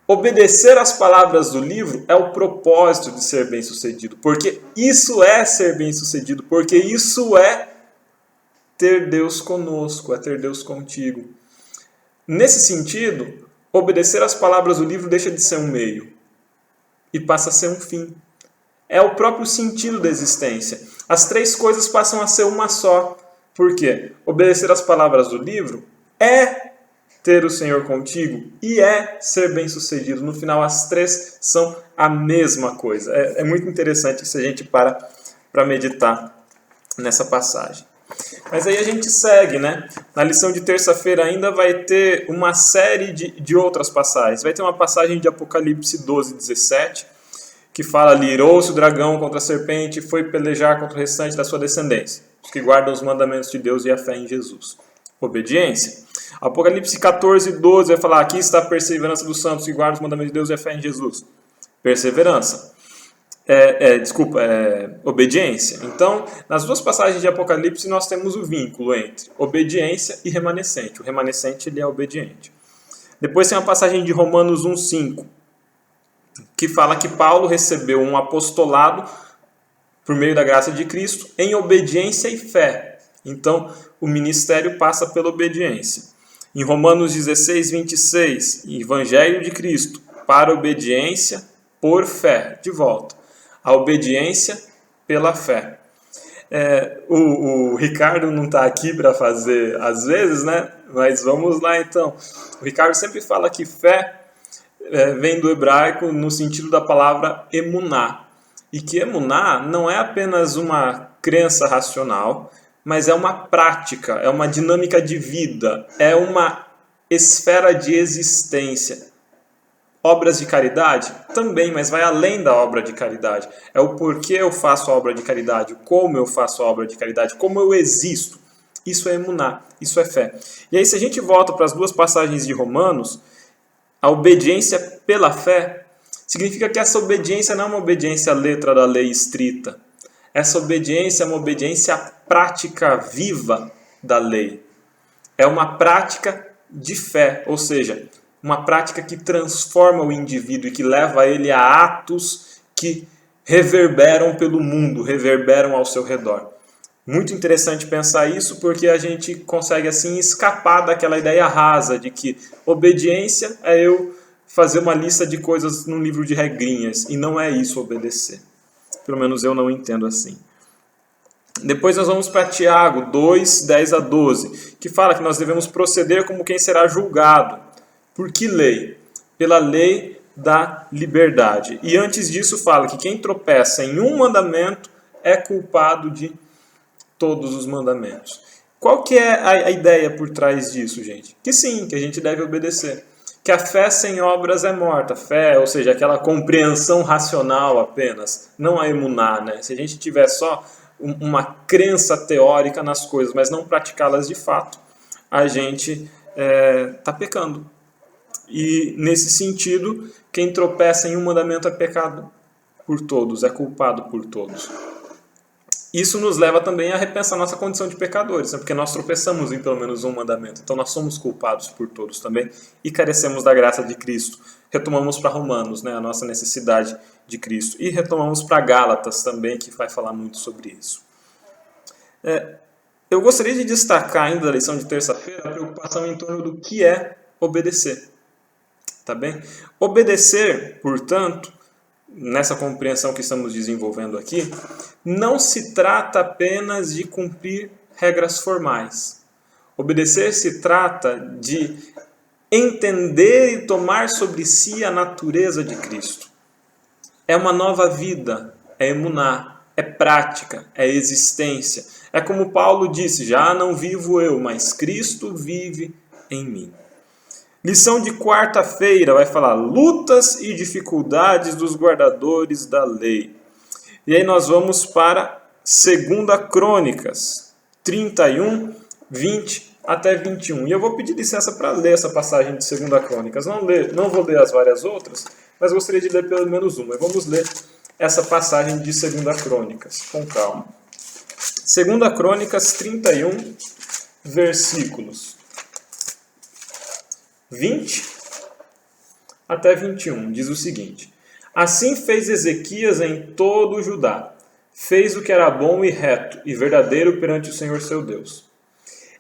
Obedecer às palavras do livro é o propósito de ser bem-sucedido, porque isso é ser bem-sucedido, porque isso é ter Deus conosco, é ter Deus contigo. Nesse sentido, obedecer às palavras do livro deixa de ser um meio e passa a ser um fim. É o próprio sentido da existência. As três coisas passam a ser uma só. Por quê? Obedecer às palavras do livro é ter o Senhor contigo e é ser bem-sucedido. No final, as três são a mesma coisa. É muito interessante se a gente para meditar nessa passagem. Mas aí a gente segue, né? Na lição de terça-feira ainda vai ter uma série de outras passagens. Vai ter uma passagem de Apocalipse 12, 17, que fala ali: irou-se o dragão contra a serpente e foi pelejar contra o restante da sua descendência, os que guardam os mandamentos de Deus e a fé em Jesus. Obediência. Apocalipse 14, 12 vai falar: aqui está a perseverança dos santos que guardam os mandamentos de Deus e a fé em Jesus. Perseverança. Obediência. Então, nas duas passagens de Apocalipse nós temos o vínculo entre obediência e remanescente. O remanescente ele é obediente. Depois tem uma passagem de Romanos 1,5, que fala que Paulo recebeu um apostolado por meio da graça de Cristo em obediência e fé. Então, o ministério passa pela obediência. Em Romanos 16, 26, Evangelho de Cristo, para obediência por fé. De volta. A obediência pela fé. O Ricardo não está aqui para fazer às vezes, né? Mas vamos lá então. O Ricardo sempre fala que fé vem do hebraico no sentido da palavra emuná. E que emuná não é apenas uma crença racional, mas é uma prática, é uma dinâmica de vida, é uma esfera de existência. Obras de caridade? Também, mas vai além da obra de caridade. É o porquê eu faço a obra de caridade, como eu faço a obra de caridade, como eu existo. Isso é emuná, isso é fé. E aí, se a gente volta para as duas passagens de Romanos, a obediência pela fé significa que essa obediência não é uma obediência à letra da lei estrita. Essa obediência é uma obediência à prática viva da lei. É uma prática de fé, ou seja, uma prática que transforma o indivíduo e que leva ele a atos que reverberam pelo mundo, reverberam ao seu redor. Muito interessante pensar isso, porque a gente consegue assim escapar daquela ideia rasa de que obediência é eu fazer uma lista de coisas num livro de regrinhas, e não é isso obedecer. Pelo menos eu não entendo assim. Depois nós vamos para Tiago 2, 10 a 12, que fala que nós devemos proceder como quem será julgado. Por que lei? Pela lei da liberdade. E antes disso fala que quem tropeça em um mandamento é culpado de todos os mandamentos. Qual que é a ideia por trás disso, gente? Que sim, que a gente deve obedecer. Que a fé sem obras é morta. Fé, ou seja, aquela compreensão racional apenas, não a emuná, né? Se a gente tiver só uma crença teórica nas coisas, mas não praticá-las de fato, a gente está pecando. E nesse sentido, quem tropeça em um mandamento é pecado por todos, é culpado por todos. Isso nos leva também a repensar nossa condição de pecadores, né? Porque nós tropeçamos em pelo menos um mandamento, então nós somos culpados por todos também e carecemos da graça de Cristo. Retomamos para Romanos, né? A nossa necessidade de Cristo. E retomamos para Gálatas também, que vai falar muito sobre isso. Eu gostaria de destacar ainda da lição de terça-feira a preocupação em torno do que é obedecer. Tá bem? Obedecer, portanto, nessa compreensão que estamos desenvolvendo aqui, não se trata apenas de cumprir regras formais. Obedecer se trata de entender e tomar sobre si a natureza de Cristo. É uma nova vida, é emuná, é prática, é existência. É como Paulo disse, já não vivo eu, mas Cristo vive em mim. Lição de quarta-feira vai falar lutas e dificuldades dos guardadores da lei. E aí nós vamos para 2 Crônicas 31, 20 até 21. E eu vou pedir licença para ler essa passagem de 2 Crônicas. Não vou ler as várias outras, mas gostaria de ler pelo menos uma. E vamos ler essa passagem de 2 Crônicas, com calma. 2 Crônicas 31, versículos 20 até 21, diz o seguinte: Assim fez Ezequias em todo o Judá, fez o que era bom e reto e verdadeiro perante o Senhor seu Deus.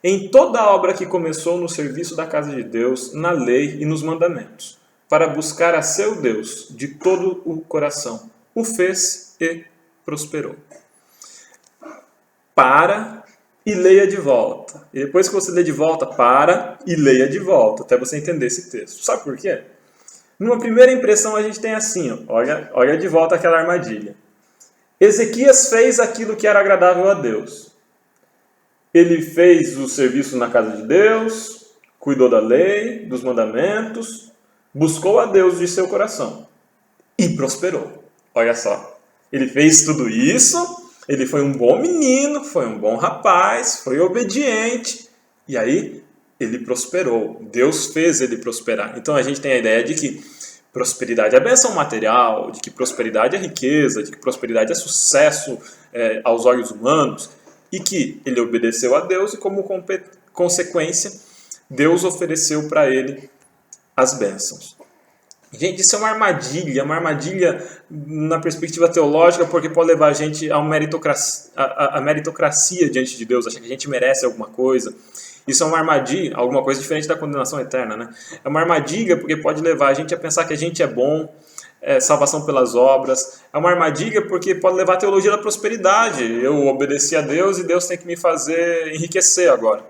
Em toda a obra que começou no serviço da casa de Deus, na lei e nos mandamentos, para buscar a seu Deus de todo o coração, o fez e prosperou. Para e leia de volta. E depois que você lê de volta, para e leia de volta, até você entender esse texto. Sabe por quê? Numa primeira impressão a gente tem assim, olha de volta aquela armadilha. Ezequias fez aquilo que era agradável a Deus. Ele fez o serviço na casa de Deus, cuidou da lei, dos mandamentos, buscou a Deus de seu coração e prosperou. Olha só, ele fez tudo isso. Ele foi um bom menino, foi um bom rapaz, foi obediente. E aí, ele prosperou. Deus fez ele prosperar. Então, a gente tem a ideia de que prosperidade é bênção material, de que prosperidade é riqueza, de que prosperidade é sucesso aos olhos humanos. E que ele obedeceu a Deus e, como consequência, Deus ofereceu para ele as bênçãos. Gente, isso é uma armadilha na perspectiva teológica, porque pode levar a gente a meritocracia diante de Deus, achar que a gente merece alguma coisa. Isso é uma armadilha, alguma coisa diferente da condenação eterna, né? É uma armadilha porque pode levar a gente a pensar que a gente é bom, salvação pelas obras. É uma armadilha porque pode levar a teologia da prosperidade. Eu obedeci a Deus e Deus tem que me fazer enriquecer agora.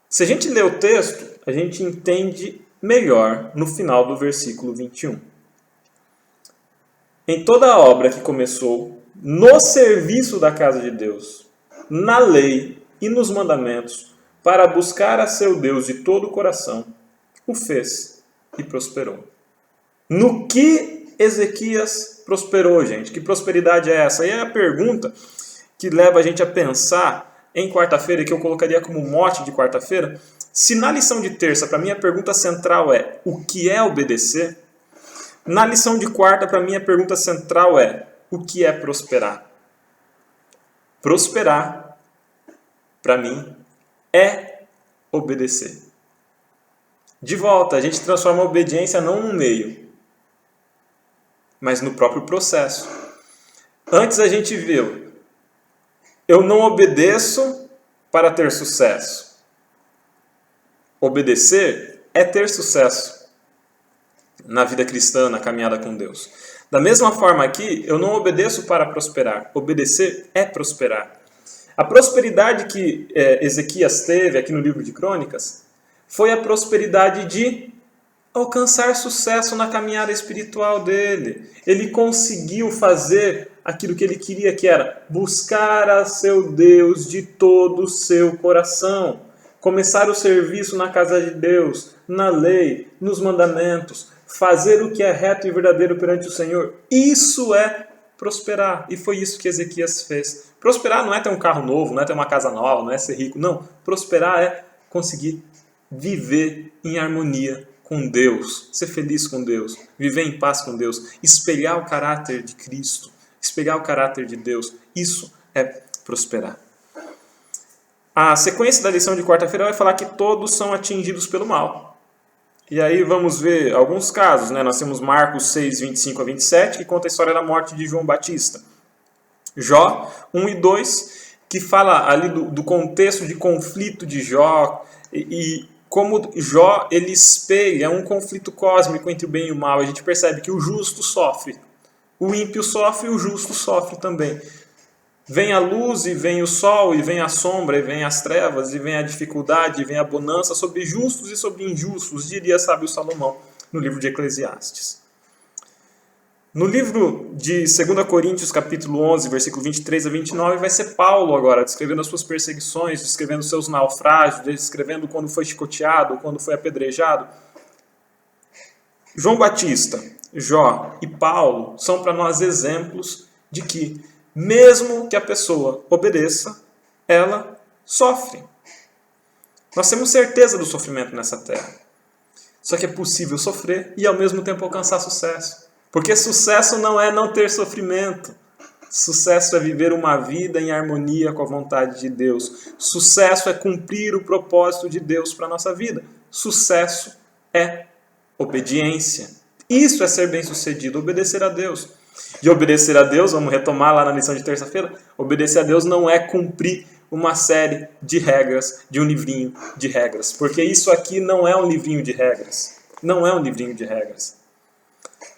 Se a gente lê o texto, a gente entende melhor no final do versículo 21. Em toda a obra que começou no serviço da casa de Deus, na lei e nos mandamentos, para buscar a seu Deus de todo o coração, o fez e prosperou. No que Ezequias prosperou, gente? Que prosperidade é essa? E é a pergunta que leva a gente a pensar em quarta-feira, que eu colocaria como mote de quarta-feira. Se na lição de terça, para mim, a pergunta central é o que é obedecer? Na lição de quarta, para mim, a pergunta central é o que é prosperar? Prosperar, para mim, é obedecer. De volta, a gente transforma a obediência não num meio, mas no próprio processo. Antes a gente viu, eu não obedeço para ter sucesso. Obedecer é ter sucesso na vida cristã, na caminhada com Deus. Da mesma forma aqui, eu não obedeço para prosperar. Obedecer é prosperar. A prosperidade que Ezequias teve aqui no livro de Crônicas foi a prosperidade de alcançar sucesso na caminhada espiritual dele. Ele conseguiu fazer aquilo que ele queria, que era buscar a seu Deus de todo o seu coração. Começar o serviço na casa de Deus, na lei, nos mandamentos, fazer o que é reto e verdadeiro perante o Senhor. Isso é prosperar. E foi isso que Ezequias fez. Prosperar não é ter um carro novo, não é ter uma casa nova, não é ser rico. Não. Prosperar é conseguir viver em harmonia com Deus, ser feliz com Deus, viver em paz com Deus, espelhar o caráter de Cristo, espelhar o caráter de Deus. Isso é prosperar. A sequência da lição de quarta-feira vai falar que todos são atingidos pelo mal. E aí vamos ver alguns casos, né? Nós temos Marcos 6, 25 a 27, que conta a história da morte de João Batista. Jó 1 e 2, que fala ali do contexto de conflito de Jó e como Jó ele espelha um conflito cósmico entre o bem e o mal. A gente percebe que o justo sofre, o ímpio sofre e o justo sofre também. Vem a luz e vem o sol, e vem a sombra, e vem as trevas, e vem a dificuldade, e vem a bonança sobre justos e sobre injustos, diria sábio Salomão no livro de Eclesiastes. No livro de 2 Coríntios, capítulo 11, versículo 23 a 29, vai ser Paulo agora, descrevendo as suas perseguições, descrevendo seus naufrágios, descrevendo quando foi chicoteado, quando foi apedrejado. João Batista, Jó e Paulo são para nós exemplos de que, mesmo que a pessoa obedeça, ela sofre. Nós temos certeza do sofrimento nessa terra. Só que é possível sofrer e ao mesmo tempo alcançar sucesso. Porque sucesso não é não ter sofrimento. Sucesso é viver uma vida em harmonia com a vontade de Deus. Sucesso é cumprir o propósito de Deus para a nossa vida. Sucesso é obediência. Isso é ser bem-sucedido, obedecer a Deus. E obedecer a Deus, vamos retomar lá na lição de terça-feira, obedecer a Deus não é cumprir uma série de regras, de um livrinho de regras. Porque isso aqui não é um livrinho de regras. Não é um livrinho de regras.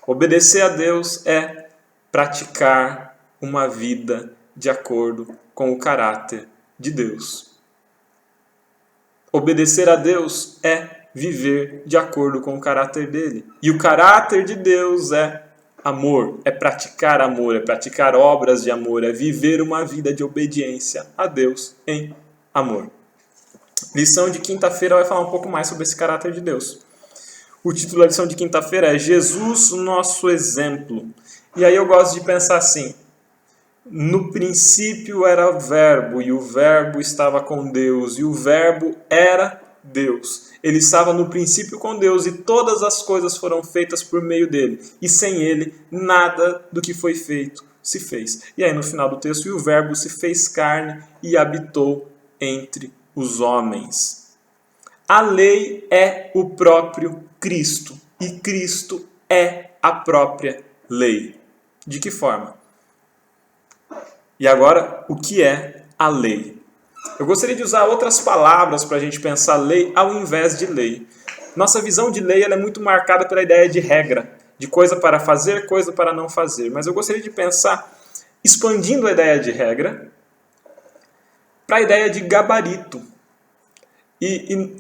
Obedecer a Deus é praticar uma vida de acordo com o caráter de Deus. Obedecer a Deus é viver de acordo com o caráter dele. E o caráter de Deus é amor, é praticar obras de amor, é viver uma vida de obediência a Deus em amor. Lição de quinta-feira vai falar um pouco mais sobre esse caráter de Deus. O título da lição de quinta-feira é Jesus, nosso exemplo. E aí eu gosto de pensar assim: no princípio era o verbo, e o verbo estava com Deus, e o verbo era Deus. Ele estava no princípio com Deus, e todas as coisas foram feitas por meio dele. E sem ele, nada do que foi feito se fez. E aí no final do texto, e o verbo se fez carne e habitou entre os homens. A lei é o próprio Cristo, e Cristo é a própria lei. De que forma? E agora, o que é a lei? Eu gostaria de usar outras palavras para a gente pensar lei ao invés de lei. Nossa visão de lei ela é muito marcada pela ideia de regra, de coisa para fazer, coisa para não fazer. Mas eu gostaria de pensar, expandindo a ideia de regra, para a ideia de gabarito. E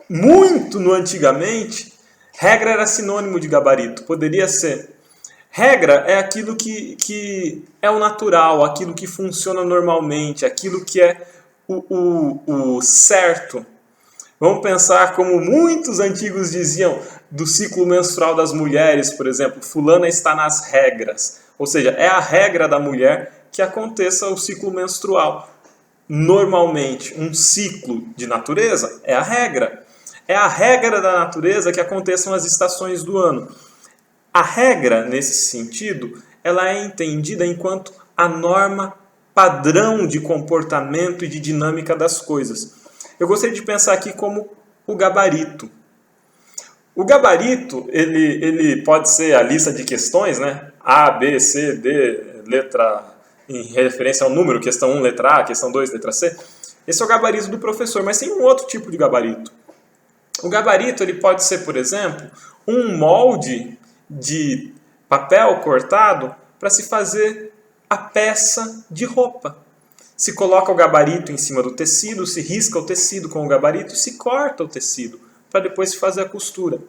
muito no antigamente, regra era sinônimo de gabarito. Poderia ser. Regra é aquilo que é o natural, aquilo que funciona normalmente, aquilo que é o certo. Vamos pensar como muitos antigos diziam do ciclo menstrual das mulheres, por exemplo, fulana está nas regras. Ou seja, é a regra da mulher que aconteça o ciclo menstrual. Normalmente, um ciclo de natureza é a regra. É a regra da natureza que aconteçam as estações do ano. A regra, nesse sentido, ela é entendida enquanto a norma padrão de comportamento e de dinâmica das coisas. Eu gostaria de pensar aqui como o gabarito. O gabarito, ele pode ser a lista de questões, né? A, B, C, D, letra em referência ao número, questão 1, letra A, questão 2, letra C. Esse é o gabarito do professor, mas tem um outro tipo de gabarito. O gabarito ele pode ser, por exemplo, um molde de papel cortado para se fazer a peça de roupa. Se coloca o gabarito em cima do tecido, se risca o tecido com o gabarito e se corta o tecido para depois se fazer a costura.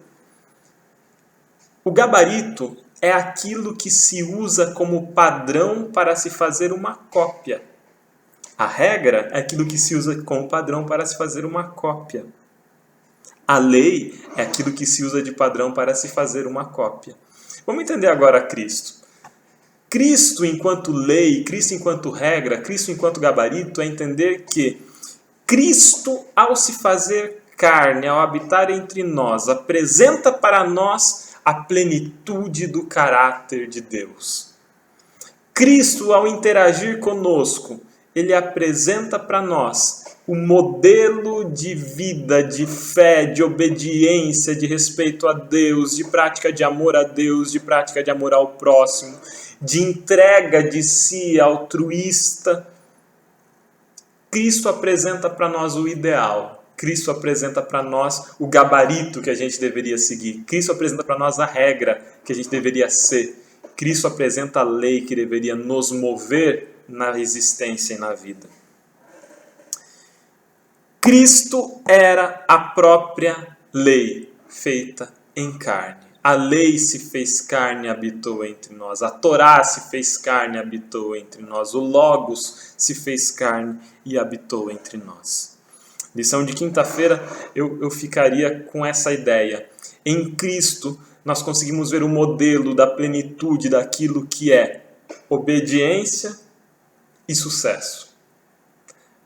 O gabarito é aquilo que se usa como padrão para se fazer uma cópia. A regra é aquilo que se usa como padrão para se fazer uma cópia. A lei é aquilo que se usa de padrão para se fazer uma cópia. Vamos entender agora Cristo. Cristo enquanto lei, Cristo enquanto regra, Cristo enquanto gabarito é entender que Cristo, ao se fazer carne, ao habitar entre nós, apresenta para nós a plenitude do caráter de Deus. Cristo, ao interagir conosco, ele apresenta para nós o modelo de vida, de fé, de obediência, de respeito a Deus, de prática de amor a Deus, de prática de amor ao próximo, de entrega de si altruísta. Cristo apresenta para nós o ideal. Cristo apresenta para nós o gabarito que a gente deveria seguir. Cristo apresenta para nós a regra que a gente deveria ser. Cristo apresenta a lei que deveria nos mover na existência e na vida. Cristo era a própria lei feita em carne. A lei se fez carne e habitou entre nós. A Torá se fez carne e habitou entre nós. O Logos se fez carne e habitou entre nós. Lição de quinta-feira, eu ficaria com essa ideia. Em Cristo, nós conseguimos ver o modelo da plenitude daquilo que é obediência e sucesso.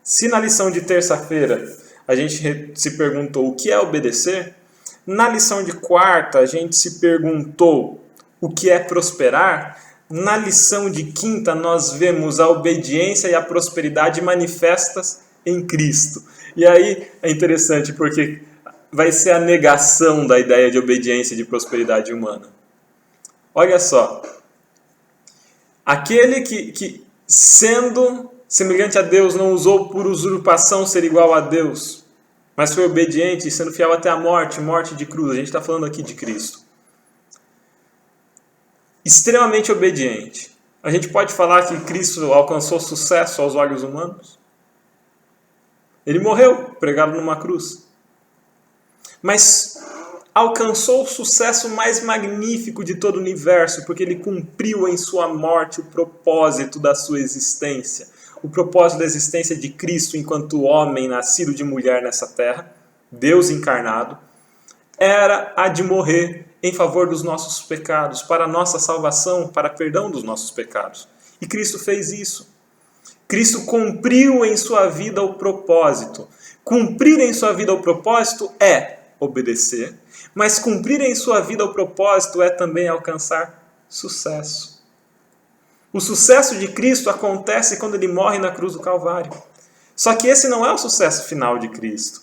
Se na lição de terça-feira a gente se perguntou o que é obedecer, na lição de quarta a gente se perguntou o que é prosperar, na lição de quinta nós vemos a obediência e a prosperidade manifestas em Cristo. E aí é interessante porque vai ser a negação da ideia de obediência e de prosperidade humana. Olha só, aquele que sendo semelhante a Deus, não usou por usurpação ser igual a Deus, mas foi obediente, sendo fiel até a morte, morte de cruz. A gente está falando aqui de Cristo. Extremamente obediente. A gente pode falar que Cristo alcançou sucesso aos olhos humanos? Ele morreu pregado numa cruz. Mas alcançou o sucesso mais magnífico de todo o universo, porque ele cumpriu em sua morte o propósito da sua existência. O propósito da existência de Cristo enquanto homem nascido de mulher nessa terra, Deus encarnado, era a de morrer em favor dos nossos pecados, para a nossa salvação, para perdão dos nossos pecados. E Cristo fez isso. Cristo cumpriu em sua vida o propósito. Cumprir em sua vida o propósito é obedecer, mas cumprir em sua vida o propósito é também alcançar sucesso. O sucesso de Cristo acontece quando ele morre na cruz do Calvário. Só que esse não é o sucesso final de Cristo.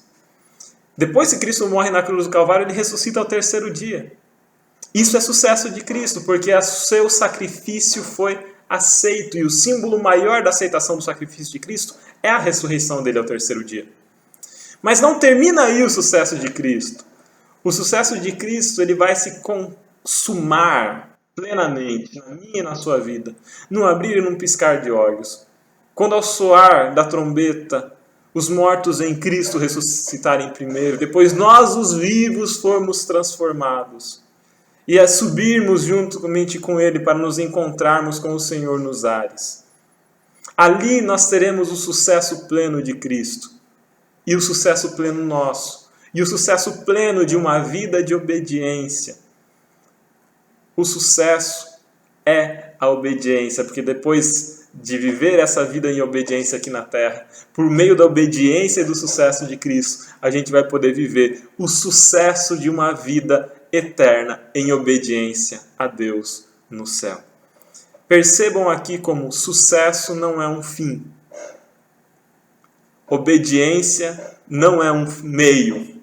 Depois que Cristo morre na cruz do Calvário, ele ressuscita ao terceiro dia. Isso é sucesso de Cristo, porque o seu sacrifício foi aceito. E o símbolo maior da aceitação do sacrifício de Cristo é a ressurreição dele ao terceiro dia. Mas não termina aí o sucesso de Cristo. O sucesso de Cristo ele vai se consumar plenamente na minha e na sua vida, num abrir e num piscar de olhos. Quando ao soar da trombeta, os mortos em Cristo ressuscitarem primeiro, depois nós, os vivos, formos transformados e a subirmos juntamente com Ele para nos encontrarmos com o Senhor nos ares. Ali nós teremos o sucesso pleno de Cristo e o sucesso pleno nosso e o sucesso pleno de uma vida de obediência. O sucesso é a obediência, porque depois de viver essa vida em obediência aqui na terra, por meio da obediência e do sucesso de Cristo, a gente vai poder viver o sucesso de uma vida eterna em obediência a Deus no céu. Percebam aqui como sucesso não é um fim. Obediência não é um meio.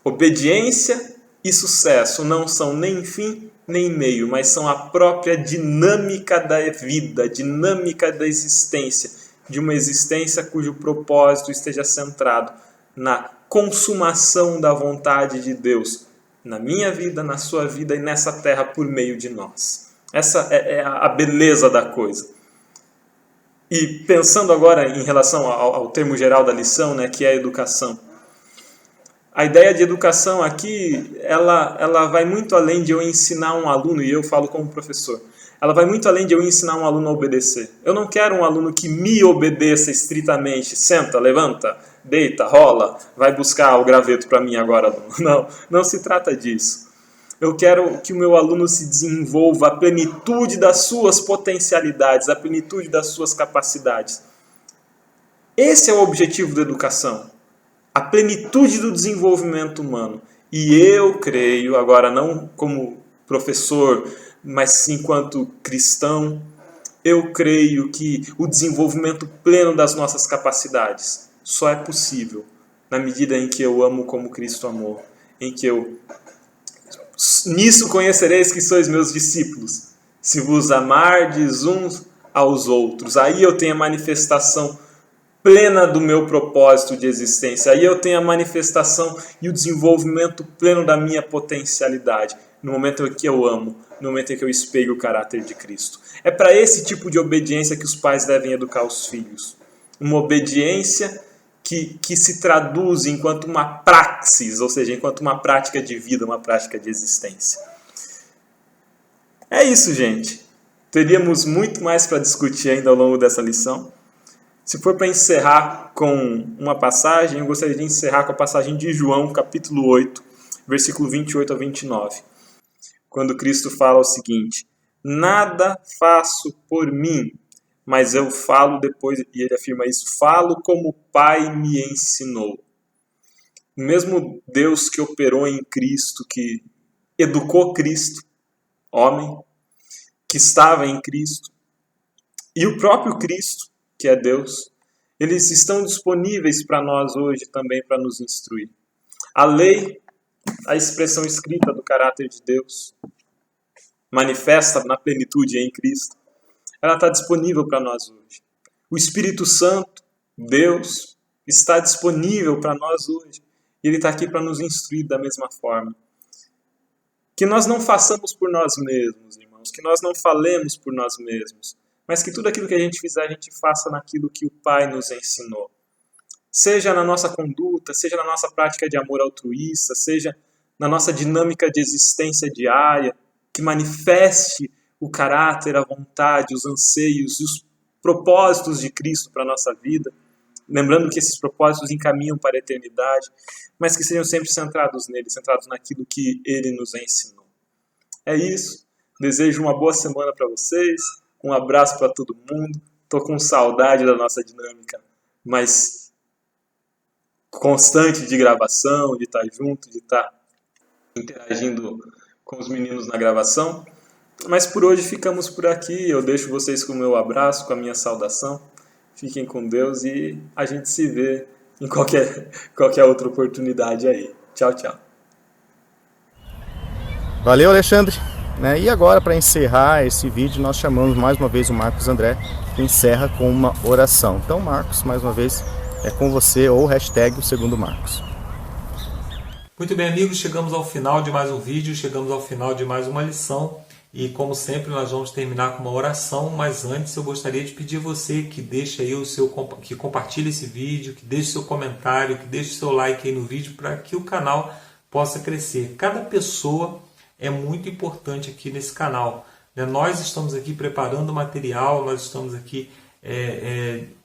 Obediência e sucesso não são nem fim nem meio, mas são a própria dinâmica da vida, dinâmica da existência, de uma existência cujo propósito esteja centrado na consumação da vontade de Deus, na minha vida, na sua vida e nessa terra por meio de nós. Essa é a beleza da coisa. E pensando agora em relação ao termo geral da lição, né, que é a educação. A ideia de educação aqui, ela vai muito além de eu ensinar um aluno, e eu falo como professor, ela vai muito além de eu ensinar um aluno a obedecer. Eu não quero um aluno que me obedeça estritamente, senta, levanta, deita, rola, vai buscar o graveto para mim agora. Não se trata disso. Eu quero que o meu aluno se desenvolva a plenitude das suas potencialidades, a plenitude das suas capacidades. Esse é o objetivo da educação. A plenitude do desenvolvimento humano. E eu creio, agora não como professor, mas enquanto cristão, eu creio que o desenvolvimento pleno das nossas capacidades só é possível na medida em que eu amo como Cristo amou, em que eu... Nisso conhecereis que sois meus discípulos, se vos amardes uns aos outros. Aí eu tenho a manifestação plena do meu propósito de existência. Aí eu tenho a manifestação e o desenvolvimento pleno da minha potencialidade. No momento em que eu amo, no momento em que eu espelho o caráter de Cristo. É para esse tipo de obediência que os pais devem educar os filhos. Uma obediência que se traduz enquanto uma praxis, ou seja, enquanto uma prática de vida, uma prática de existência. É isso, gente. Teríamos muito mais para discutir ainda ao longo dessa lição. Se for para encerrar com uma passagem, eu gostaria de encerrar com a passagem de João, capítulo 8, versículo 28 a 29. Quando Cristo fala o seguinte: nada faço por mim, mas eu falo depois, e ele afirma isso, falo como o Pai me ensinou. O mesmo Deus que operou em Cristo, que educou Cristo, homem, que estava em Cristo, e o próprio Cristo, que é Deus, eles estão disponíveis para nós hoje também para nos instruir. A lei, a expressão escrita do caráter de Deus, manifesta na plenitude em Cristo, ela está disponível para nós hoje. O Espírito Santo, Deus, está disponível para nós hoje. E Ele está aqui para nos instruir da mesma forma. Que nós não façamos por nós mesmos, irmãos, que nós não falemos por nós mesmos, mas que tudo aquilo que a gente fizer, a gente faça naquilo que o Pai nos ensinou. Seja na nossa conduta, seja na nossa prática de amor altruísta, seja na nossa dinâmica de existência diária, que manifeste o caráter, a vontade, os anseios e os propósitos de Cristo para a nossa vida. Lembrando que esses propósitos encaminham para a eternidade, mas que sejam sempre centrados nele, centrados naquilo que ele nos ensinou. É isso. Desejo uma boa semana para vocês. Um abraço para todo mundo. Estou com saudade da nossa dinâmica mais constante de gravação, de estar junto, de estar interagindo com os meninos na gravação. Mas por hoje ficamos por aqui. Eu deixo vocês com o meu abraço, com a minha saudação. Fiquem com Deus e a gente se vê em qualquer outra oportunidade aí. Tchau, tchau. Valeu, Alexandre. E agora, para encerrar esse vídeo, nós chamamos mais uma vez o Marcos André, que encerra com uma oração. Então, Marcos, mais uma vez, é com você, ou hashtag o segundo Marcos. Muito bem, amigos, chegamos ao final de mais um vídeo, chegamos ao final de mais uma lição. E como sempre nós vamos terminar com uma oração, mas antes eu gostaria de pedir a você que deixe aí que compartilhe esse vídeo, que deixe seu comentário, que deixe seu like aí no vídeo para que o canal possa crescer. Cada pessoa é muito importante aqui nesse canal. Nós estamos aqui preparando material, nós estamos aqui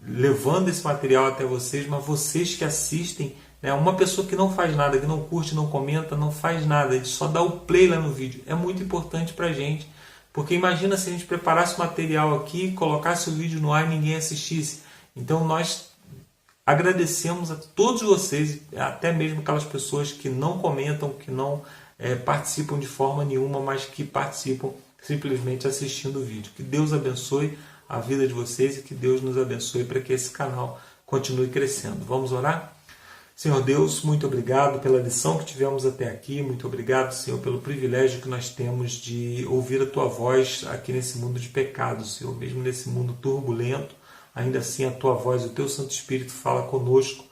levando esse material até vocês, mas vocês que assistem, uma pessoa que não faz nada, que não curte, não comenta, não faz nada, ele só dá o play lá no vídeo. É muito importante pra gente, porque imagina se a gente preparasse o material aqui, colocasse o vídeo no ar e ninguém assistisse. Então nós agradecemos a todos vocês, até mesmo aquelas pessoas que não comentam, que não participam de forma nenhuma, mas que participam simplesmente assistindo o vídeo. Que Deus abençoe a vida de vocês e que Deus nos abençoe para que esse canal continue crescendo. Vamos orar? Senhor Deus, muito obrigado pela lição que tivemos até aqui, muito obrigado, Senhor, pelo privilégio que nós temos de ouvir a Tua voz aqui nesse mundo de pecado, Senhor, mesmo nesse mundo turbulento, ainda assim a Tua voz, o Teu Santo Espírito fala conosco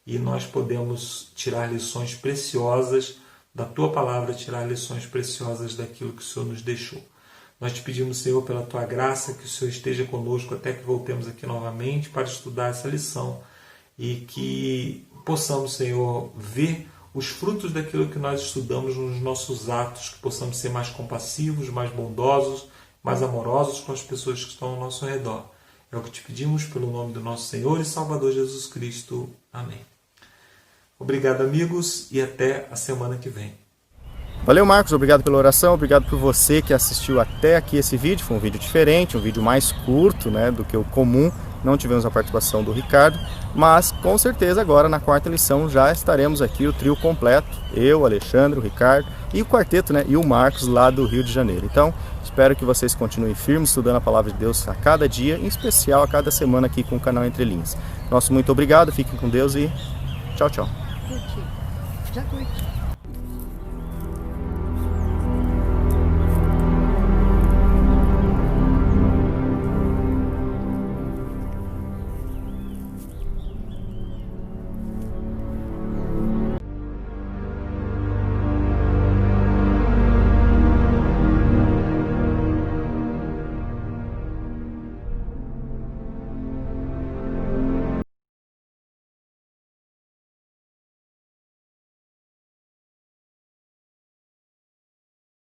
e nós podemos tirar lições preciosas da Tua palavra, tirar lições preciosas daquilo que o Senhor nos deixou. Nós te pedimos, Senhor, pela Tua graça, que o Senhor esteja conosco até que voltemos aqui novamente para estudar essa lição e que possamos, Senhor, ver os frutos daquilo que nós estudamos nos nossos atos, que possamos ser mais compassivos, mais bondosos, mais amorosos com as pessoas que estão ao nosso redor. É o que te pedimos pelo nome do nosso Senhor e Salvador Jesus Cristo. Amém. Obrigado, amigos, e até a semana que vem. Valeu, Marcos, obrigado pela oração, obrigado por você que assistiu até aqui esse vídeo. Foi um vídeo diferente, um vídeo mais curto do que o comum, não tivemos a participação do Ricardo, mas com certeza agora na quarta lição já estaremos aqui, o trio completo, eu, Alexandre, o Ricardo e o quarteto, né, e o Marcos lá do Rio de Janeiro. Então, espero que vocês continuem firmes estudando a Palavra de Deus a cada dia, em especial a cada semana aqui com o canal Entre Linhas. Nosso muito obrigado, fiquem com Deus e tchau, tchau. Já curti.